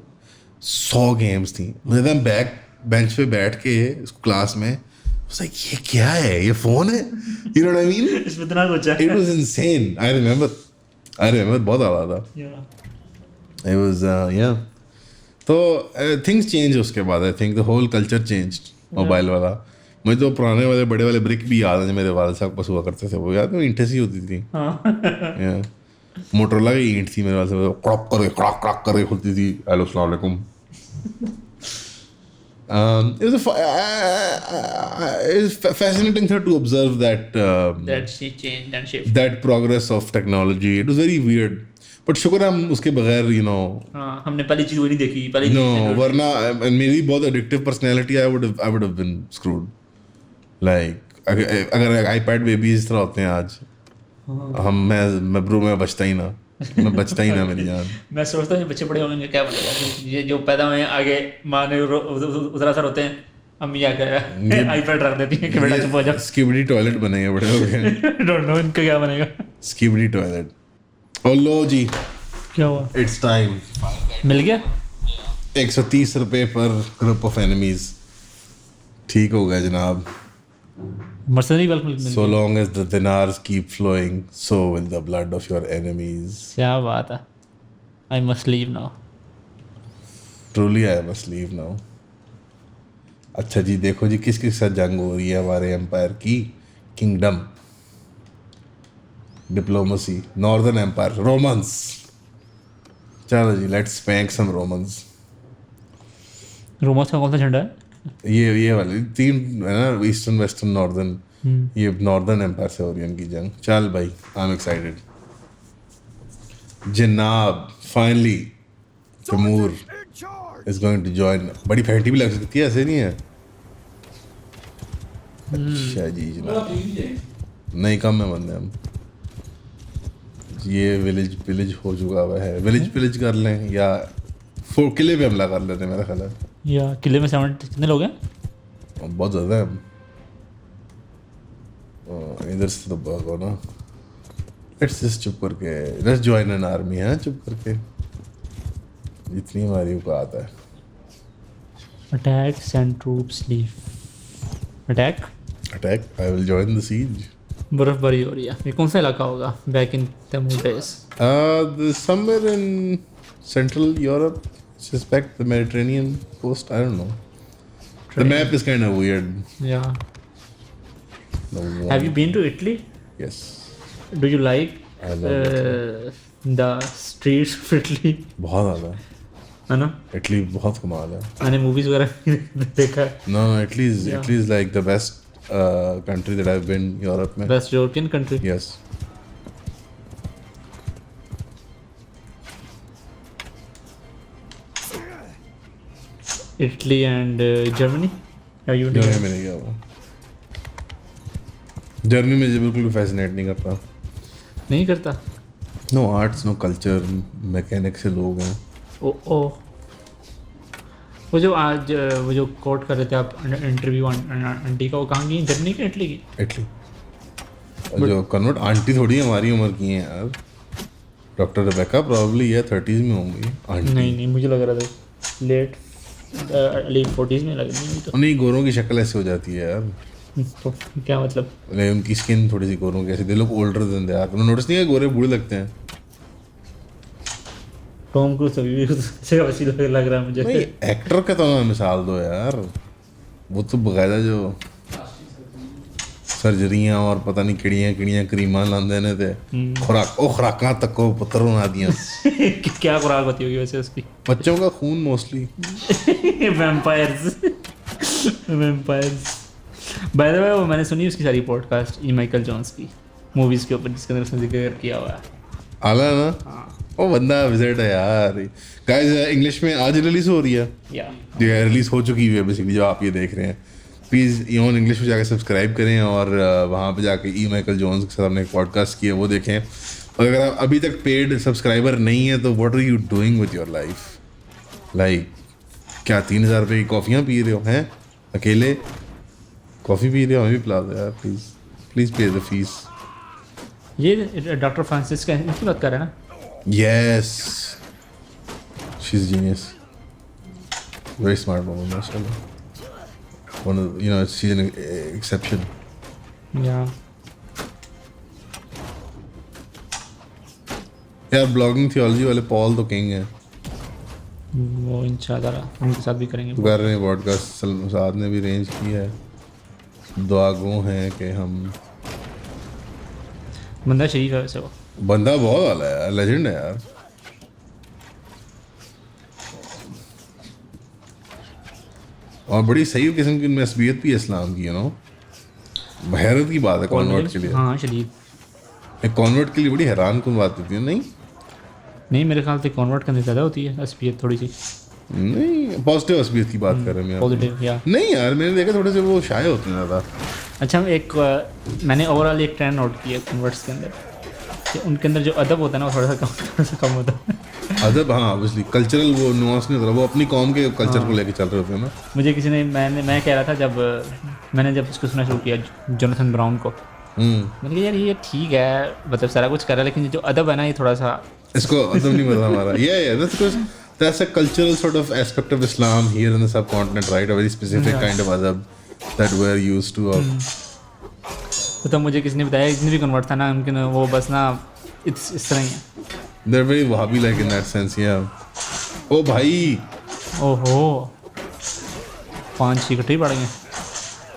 S1: 100 गेम्स थी। मुझे था बैक बेंच पे बैठ के क्लास में, ये क्या है, ये फोन है, you know what I mean?
S2: इसमें इतना कुछ है।
S1: It was insane. I remember बहुत आला था। It was yeah. तो things changed उसके बाद, I think the whole culture changed mobile वाला। मुझे तो पुराने वाले बड़े वाले ब्रिक भी याद है, मेरे वाले साहब पास हुआ करते थे, वो याद है, ईंटें सी होती थी। मोटरोला की ईंट थी मेरे वाले से, क्रॉक करके खुलती थी, हेलो अस्सलाम वालेकुम। It was it's fascinating to observe that
S2: that she changed and shift,
S1: that progress of technology. It was very weird, but शुक्र है हम उसके बगैर
S2: हमने पहली चीज वो नहीं देखी, पहली
S1: no, वरना मेरी बहुत addictive personality, I would have been screwed. Like अगर iPad babies इस तरह होते हैं आज, मैं ब्रो में बचता ही ना मेरी जान।
S2: मैं सोचता हूँ बच्चे बड़े होंगे क्या बनेगा, ये जो पैदा हुए आगे माँ ने उधर असर होते हैं, अम्मी क्या कह रहा है आईपैड रख देती है कि बेटा चुप हो जा
S1: स्किबिडी टॉयलेट बनेंगे बड़े हो गए
S2: डोंट नो इनका क्या बनेगा
S1: स्किबिडी टॉयलेट ओ लो जी
S2: क्या हुआ
S1: इट्स टाइम
S2: मिल गया
S1: 130 रुपए पर ग्रुप ऑफ एनिमीज ठीक हो गया जनाब
S2: mercenary bulk mill
S1: so long as the dinars keep flowing so will the blood of your enemies
S2: क्या बात है I must leave now
S1: truly I must leave now अच्छा जी देखो जी किस किस साथ जंग हो रही है हमारे एम्पायर की kingdom diplomacy northern empire Romans चलो जी let's spank some Romans
S2: Romans का कौन सा झंडा है
S1: ये वाले 3 है ना ईस्टर्न वेस्टर्न नॉर्दर्न ये नॉर्दर्न एम्पायर से हो रही है उनकी जंग चल भाई आई एम एक्साइटेड जनाब finally Taimur is going to join बड़ी फैंटी भी लग सकती है ऐसे नहीं है अच्छा जी जनाब नहीं कम है बंदे हम ये विलेज हो चुका हुआ है विलेज कर लें या किले पे हमला कर लेते हैं मेरा ख्याल है
S2: या किले में 70 कितने लोग हैं
S1: बहुत ज़्यादा है इधर से तो भागो ना लेट्स जस्ट चुप करके लेट्स जॉइन एन आर्मी है चुप करके जितनी हमारी औकात है
S2: attack send troops leave attack
S1: I will join the siege
S2: बर्फबारी हो रही है ये कौन सा इलाका होगा back in Taimur days
S1: somewhere in central Europe suspect the Mediterranean coast I don't know the map is kind of weird
S2: yeah
S1: the
S2: have you been to Italy
S1: yes
S2: do you like
S1: I love
S2: the streets of Italy
S1: बहुत ज़्यादा
S2: है ना
S1: Italy बहुत कमाल है
S2: मैंने movies वगैरह देखा है
S1: no Italy is like the best country that I've been Europe में
S2: best European country
S1: yes
S2: Italy and Germany have you
S1: Germany में नहीं गया हुआ जर्मनी में बिल्कुल भी फैसिनेट नहीं करता
S2: नहीं करता
S1: no arts no culture mechanic से लोग हैं
S2: ओ वो जो आज वो जो कोट कर रहे थे आप इंटरव्यू आंटी का वो कहाँ की जर्मनी की इटली की
S1: इटली जो कन्वर्ट आंटी थोड़ी हमारी उम्र की हैं यार डॉक्टर रेबेका प्रॉब्ली है 30s में होंगी आंटी
S2: नहीं मुझे लग रहा था लेट 40s में लग रही तो
S1: नहीं गोरों की शक्ल ऐसे हो जाती है यार
S2: तो क्या मतलब
S1: उनकी स्किन थोड़ी सी गोरों की ऐसी दे लोग ओल्डर देन दे यार तुमने नोटिस नहीं किया गोरे बूढ़े लगते हैं
S2: टॉम क्रूज अभी भी से वैसी लग रहा है मुझे
S1: नहीं एक्टर का तो हमें मिसाल दो यार वो तो बकायदा जो सर्जरियां और पता नहीं किड़ियां क्रीमां लांदे ने ते खुराकां तक को पुत्र बना दियां
S2: क्या खुराक होती होगी वैसे उसकी
S1: बच्चों का खून मोस्टली
S2: वैम्पायर्स बाय द वे वो मैंने सुनी उसकी सारी पॉडकास्ट ई माइकल जॉन्स की मूवीज के ऊपर जिसके अंदर उसने जिक्र किया हुआ है
S1: आला ना वो बंदा विजिट है यार गाइस इंग्लिश में आज रिलीज हो रही है
S2: या
S1: ये रिलीज हो चुकी है बेसिकली जो आप ये देख रहे हैं प्लीज़ ईओन इंग्लिश में जाकर सब्सक्राइब करें और वहाँ पे जाके ई माइकल जॉन्स के साथ हमने एक पॉडकास्ट किया वो देखें और अगर आप अभी तक पेड सब्सक्राइबर नहीं है तो what are you doing with your life like क्या 3,000 रुपये की कॉफ़ियाँ पी रहे हो हैं अकेले कॉफ़ी पी रहे हो हमें भी पिला दो यार प्लीज़ पे द फीस
S2: ये डॉक्टर फ्रांसिस का इनकी बात कर रहे हैं ना
S1: yes she is genius very smart woman माशाल्लाह one of she's an exception
S2: या
S1: यार ब्लॉगिंग थियोलॉजी वाले पॉल तो किंग हैं
S2: वो इंशाल्लाह उनके साथ भी करेंगे
S1: कर रहे हैं पॉडकास्ट साद ने भी अरेंज किया है दुआ गो हैं कि हम
S2: बंदा शरीफ है वैसे वो
S1: बंदा बहुत वाला है यार लेजेंड है यार और बड़ी सही किस्म की नस्बियत भी है इस्लाम की हैरत की बात है कॉन्वर्ट के लिए
S2: हाँ शरीफ
S1: एक कॉन्वर्ट के लिए बड़ी हैरान कौन बात होती है
S2: नहीं मेरे ख्याल से कॉन्वर्ट करने ज़्यादा होती है असबियत थोड़ी सी
S1: नहीं पॉजिटिव असबियत की बात कर रहे हैं
S2: पॉजिटिव या
S1: नहीं यार मैंने देखा थोड़े से वो शाये होते हैं ज़्यादा
S2: अच्छा एक मैंने ओवरऑल एक ट्रेंड नोट किया कन्वर्ट्स के अंदर कि उनके अंदर जो अदब होता है ना वो थोड़ा सा कम होता है
S1: अदब, हाँ ऑब्वियसली कल्चरल वो नुआंस नहीं होता, वो अपनी कौम के कल्चर को लेके चल रहे होते हैं ना।
S2: मुझे किसी ने मैं कह रहा था जब मैंने उसको सुनना शुरू किया जोनाथन ब्राउन को, मैंने कहा यार ये ठीक है, मतलब सारा कुछ कर रहा है, लेकिन जो अदब है ना ये थोड़ा सा
S1: इसको अदब नहीं पता हमारा। that's a cultural sort of aspect of Islam here in the subcontinent, right? A very specific kind of adab that we're used to of.
S2: तो मुझे किसी ने बताया, जितने भी कन्वर्ट था ना उनके ना वो बस ना इस तरह ही है।
S1: They're very Wahhabi like in that sense, yeah. ओ भाई,
S2: ओहो 5 इकट्ठे ही पड़ गए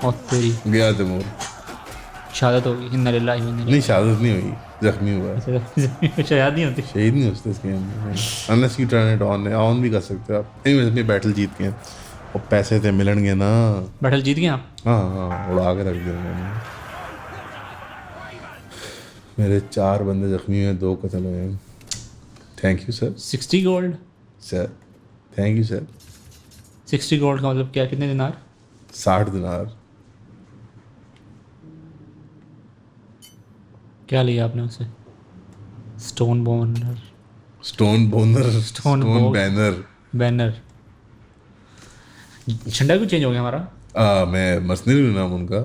S2: और तेरी
S1: गया तैमूर।
S2: शहादत होगी, इन्ना लिल्लाहि व इन्ना
S1: नहीं शहादत नहीं हुई, जख्मी हुआ है।
S2: इलैहि शायद नहीं होती।
S1: शहीद नहीं होते इस गेम में, unless U turn it on भी कर सकते हो आप। एनीवेज अपनी बैटल जीत गए और पैसे थे मिलणगे ना।
S2: बैटल जीत गए आप?
S1: हाँ उड़ा के रख दिया मैंने। मेरे 4 बंदे जख्मी हुए, 2 कत्ल हुए। Thank you sir.
S2: 60 gold
S1: sir thank you sir.
S2: 60 gold का मतलब क्या, कितने दिनार?
S1: 60 दिनार।
S2: क्या लिया आपने उससे? Stone बोनर,
S1: stone बोनर,
S2: stone
S1: banner,
S2: banner. झंडा क्यों चेंज हो गया हमारा?
S1: मैं मर्सनरी हूँ नाम उनका,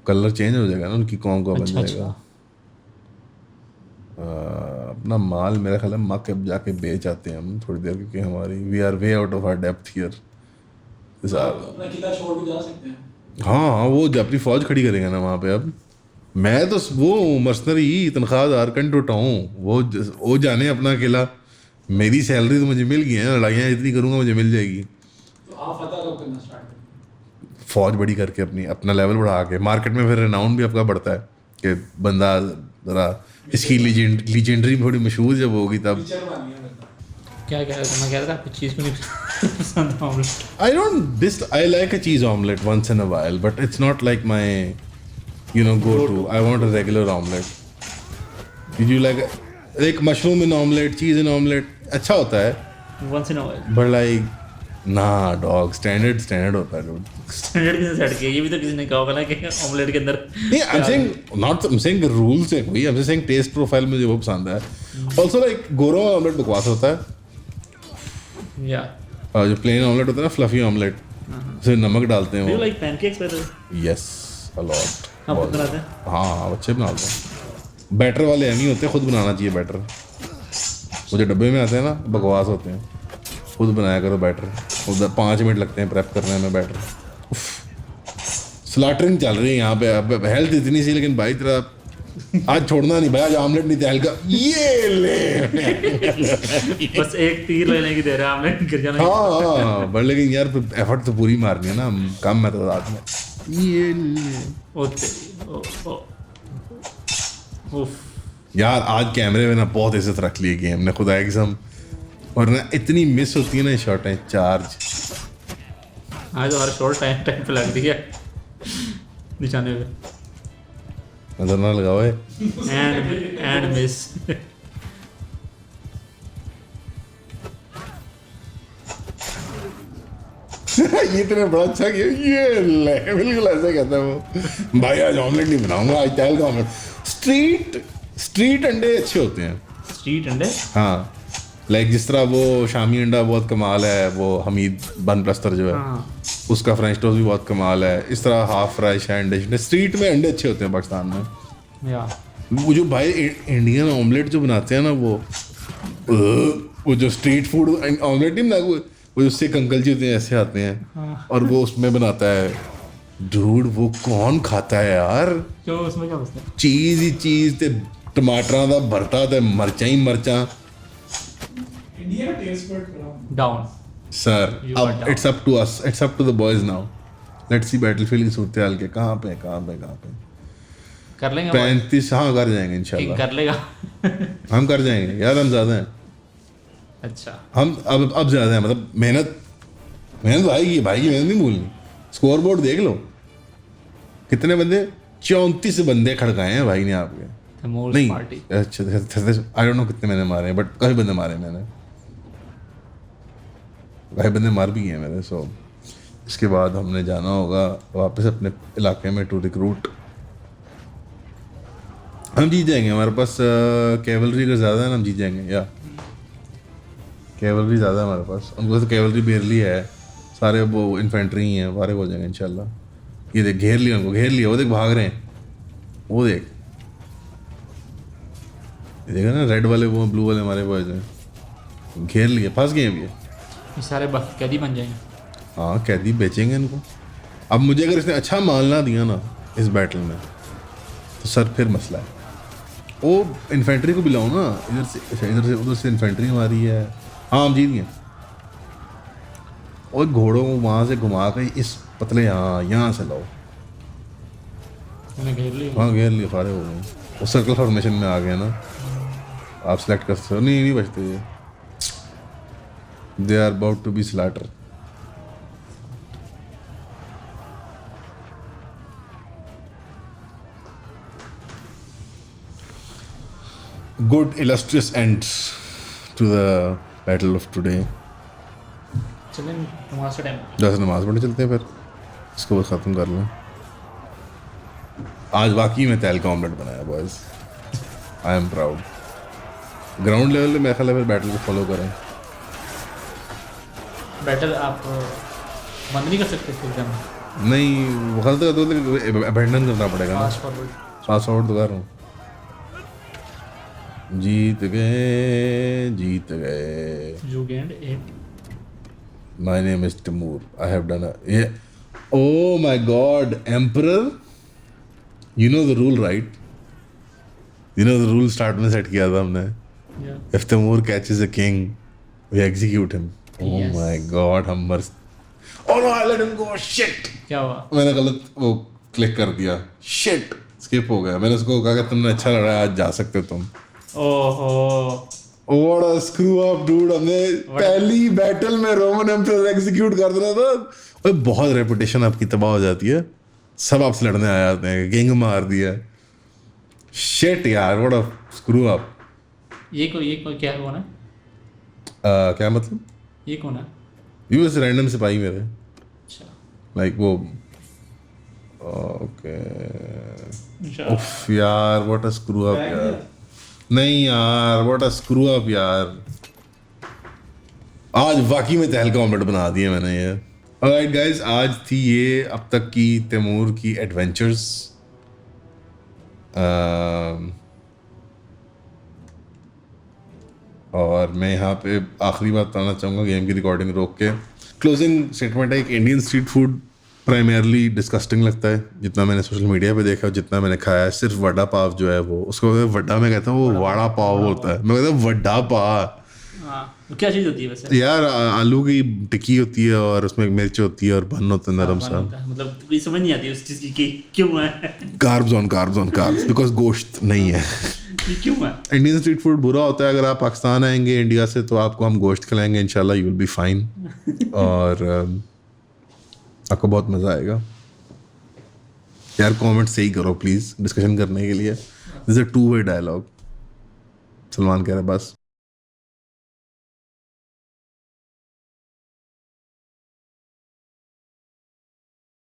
S1: कलर चेंज हो जाएगा ना उनकी कौम का बन
S2: अच्छा,
S1: जाएगा। अपना माल मेरा ख्याल है मक अब जाके बेच आते हैं हम थोड़ी देर, क्योंकि हमारी we are way out of our depth here.
S5: अपना किला छोड़ के जा सकते हैं।
S1: हाँ वो अपनी फौज खड़ी करेंगे ना वहाँ पे। अब मैं तो वो मर्सनरी तनख्वाहदार कंटोटा हूँ, वो जाने अपना अकेला। मेरी सैलरी तो मुझे मिल गई है, लड़ाइयाँ इतनी करूँगा मुझे मिल जाएगी।
S5: तो आप फतह कब करना स्टार्ट करें?
S1: फौज बड़ी करके अपना लेवल बढ़ा के, मार्केट में फिर रिनाउंड भी आपका बढ़ता है कि बंदा ज़रा इसकी लीजेंडरी थोड़ी मशहूर जब होगी तब।
S5: टीचर बन गया मैं।
S2: क्या कह रहा था? मैं कह रहा था आपको चीज़ क्यों नहीं पसंद omelette?
S1: I like a cheese omelette once in a while, but it's not like my go-to. I want a regular omelette. Did you like mushroom in omelette, cheese in omelette? अच्छा होता है,
S2: once in a while.
S1: but like ना dog standard होता है dude.
S2: Standard किसने set किया? ये भी तो किसी ने कहा होगा ना कि ऑमलेट के अंदर
S1: नहीं, I'm saying the rules है कोई, I'm just saying taste profile मुझे वो पसंद है। Also like गोरा omelette बकवास होता है,
S2: या
S1: और जो प्लेन ऑमलेट होता है ना, फ्लफी ऑमलेट, उसमें नमक डालते हैं
S2: यू
S1: वो।
S2: Like pancakes better?
S1: Yes a lot.
S2: आप खुद बनाते हैं?
S1: हाँ अच्छे बनाते हैं। बैटर वाले एम ही होते हैं, खुद बनाना चाहिए बैटर। वो जो डब्बे में आते हैं ना बकवास होते हैं, खुद बनाया करो बैटर। उधर 5 मिनट लगते हैं प्रेप करने में बैटर। स्लॉटरिंग चल रही है यहाँ पे। अब हेल्थ इतनी सी, लेकिन भाई तेरा आज छोड़ना नहीं भाई, आज ऑमलेट नहीं थे हल्का ये ले।
S2: बस एक तीर लेने की देर है, ऑमलेट गिर जाना।
S1: हाँ बट लेकिन यार एफर्ट तो पूरी मारनी है ना, कम है तो रात में ये ले।
S2: ओ तेरी उफ।
S1: यार आज कैमरे में ना बहुत इज्जत रख ली गेम ने, खुदा एकदम। और ना इतनी मिस होती है ना शॉट है चार्ज।
S2: आज तो हर शॉट टाइम पे लग रही है निशाने पे।
S1: नजर ना लगाओ है।
S2: And miss.
S1: ये तेरे बड़ा अच्छा किया, ये ले बिल्कुल ऐसा कहता है वो। भाई आज ऑमलेट नहीं बनाऊंगा, आज टाइल का ऑमलेट। स्ट्रीट अंडे अच्छे होते हैं।
S2: स्ट्रीट अंडे?
S1: हाँ लाइक जिस तरह वो शामी अंडा बहुत कमाल है, वो हमीद बन प्लस्तर जो है उसका फ्रेंच टोस्ट भी बहुत कमाल है। इस तरह हाफ फ्राइश अंडे, स्ट्रीट में अंडे अच्छे होते हैं पाकिस्तान में।
S2: या
S1: वो जो भाई इंडियन ऑमलेट जो बनाते हैं ना, वो जो स्ट्रीट फूड ऑमलेट नहीं बना, वो जो सिख अंकल जी होते हैं ऐसे आते हैं और वो उसमें बनाता है। डूड वो कौन खाता है यार?
S2: क्यों, उसमें क्या बसता है?
S1: चीज़ ही चीज़ ते टमाटरां दा भरता ते मरचां ही मरचां।
S5: इंडिया का टेस्ट बड खराब।
S2: डाउन
S1: सर
S2: You are
S1: अब
S2: down.
S1: It's up to us, it's up to the boys now. Let's see battlefield की सूरत हाल के कहाँ पे
S2: कर लेंगे
S1: 35। हाँ कर जाएंगे
S2: एक
S1: इंशाल्लाह,
S2: कर लेगा।
S1: हम कर जाएंगे यार, हम ज़्यादा हैं।
S2: अच्छा
S1: हम अब ज़्यादा हैं, मतलब मेहनत भाई की मेहनत नहीं भूलनी। स्कोर बोर्ड देख लो कितने बंदे, 34 बंदे खड़काए हैं भाई ने आपके।
S2: तैमूर
S1: नहीं
S2: पार्टी।
S1: अच्छा आई डोंट नो कितने मैंने मारे हैं, बट काफ़ी बंदे मारे हैं मैंने, काफ़ी बंदे मार भी हैं मैंने। सो इसके बाद हमने जाना होगा वापस अपने इलाके में टू रिक्रूट। हम जीत जाएंगे, हमारे पास कैवलरी अगर ज़्यादा है ना, हम जीत जाएंगे। या कैवलरी ज़्यादा है हमारे पास, उनको तो कैवलरी बेरली है, सारे वो इन्फेंट्री ही हैं, फारिग हो जाएंगे इंशाल्लाह। ये देख घेर लिया उनको, घेर लिया, वो देख भाग रहे हैं, वो देख, ये देखा ना रेड वाले वो ब्लू वाले हमारे बॉयज हैं, घेर लिए, फंस गए अभी ये।
S2: ये सारे कैदी बन जाएंगे।
S1: हाँ कैदी बेचेंगे इनको। अब मुझे अगर इसने अच्छा माल ना दिया ना इस बैटल में तो सर फिर मसला है। वो इन्फेंट्री को बुलाओ ना, इधर से उधर से इन्फेंट्री हमारी है। हाँ हम जीत गए। और घोड़ों को वहाँ से घुमा के इस पतले यहाँ से लाओ।
S2: मैंने घेर लिया।
S1: हाँ घेर लिए, फारे हो गए, वो सर्कल फॉर्मेशन में आ गया ना, आप सेलेक्ट कर सकते हो। नहीं बचते ये, they are about to be slaughter. Good illustrious end to the battle of today.
S2: चलें नमाज का टाइम।
S1: जैसे नमाज पढ़ने चलते हैं, फिर इसको बस ख़त्म कर लें। आज वाकई में तैल का ऑमलेट बनाया boys, I am proud. Ground level पे मेरे ख्याल है फिर बैटल को फॉलो करें।
S2: बैटल आप बंद नहीं कर सकते फिर एकदम।
S1: नहीं गलत तो अबेंडन करना पड़ेगा ना।
S2: Fast forward.
S1: फास्ट फॉरवर्ड तो कर रहा हूँ। जीत गए।
S2: You gained 8.
S1: My name is Timur. I have done a yeah. Oh my God, Emperor. You know the rule, right? You know the rule start में set किया था हमने.
S2: Yeah.
S1: If Timur catches a king, we execute him. Oh
S2: Yes.
S1: my God, हम मर। Oh no, I let him go. Shit.
S2: क्या हुआ?
S1: मैंने गलत वो क्लिक कर दिया। Shit. स्किप हो गया। मैंने उसको कहा कि तुमने अच्छा लड़ा, आज जा सकते हो तुम।
S2: ओहो।
S1: What a screw up dude, हमने पहली बैटल में रोमन एम्परर एग्जीक्यूट कर देना था। और बहुत रेपुटेशन आपकी तबाह हो जाती है, सब आपसे लड़ने आ जाते हैं, किंग मार दिया। शिट यार, what a screw up।
S2: ये कोई क्या हुआ ना?
S1: क्या मतलब?
S2: ये कौन है?
S1: ये बस रैंडम सिपाही मेरे,
S2: अच्छा।
S1: लाइक वो ओके।
S2: अच्छा।
S1: उफ यार, what a screw up यार। नहीं यार, what a screw up यार। आज वाकई में तहलका ऑमलेट बना दिया मैंने ये। ऑलराइट गाइस, आज थी ये अब तक की तैमूर की एडवेंचर्स। और मैं यहाँ पे आखिरी बात बताना चाहूँगा, गेम की रिकॉर्डिंग रोक के। क्लोजिंग स्टेटमेंट है, एक Indian street food primarily disgusting लगता है, जितना मैंने सोशल मीडिया पे देखा, जितना मैंने खाया है। सिर्फ वड़ा पाव जो है वो, उसको वड्डा मैं कहता हूँ, वो वड़ा पाव होता है, मैं कहता हूँ वड्डा पाव।
S2: हाँ, क्या चीज़ होती है वैसे?
S1: यार आलू की टिक्की होती है और उसमें मिर्च होती है और बन होता है नरम सा।
S2: मतलब कोई समझ नहीं आती उस चीज़ की क्यों है।
S1: कार्ब्स ऑन कार्ब्स बिकॉज गोश्त नहीं है।
S2: ये क्यों है?
S1: इंडियन स्ट्रीट फूड बुरा होता है। अगर आप पाकिस्तान आएंगे इंडिया से तो आपको हम गोश्त खिलाएंगे इंशाल्लाह, यू विल बी फाइन। और आपको बहुत मज़ा आएगा। यार कमेंट सही करो प्लीज़, डिस्कशन करने के लिए। This is a 2-way dialogue. Salman कह रहा है बस।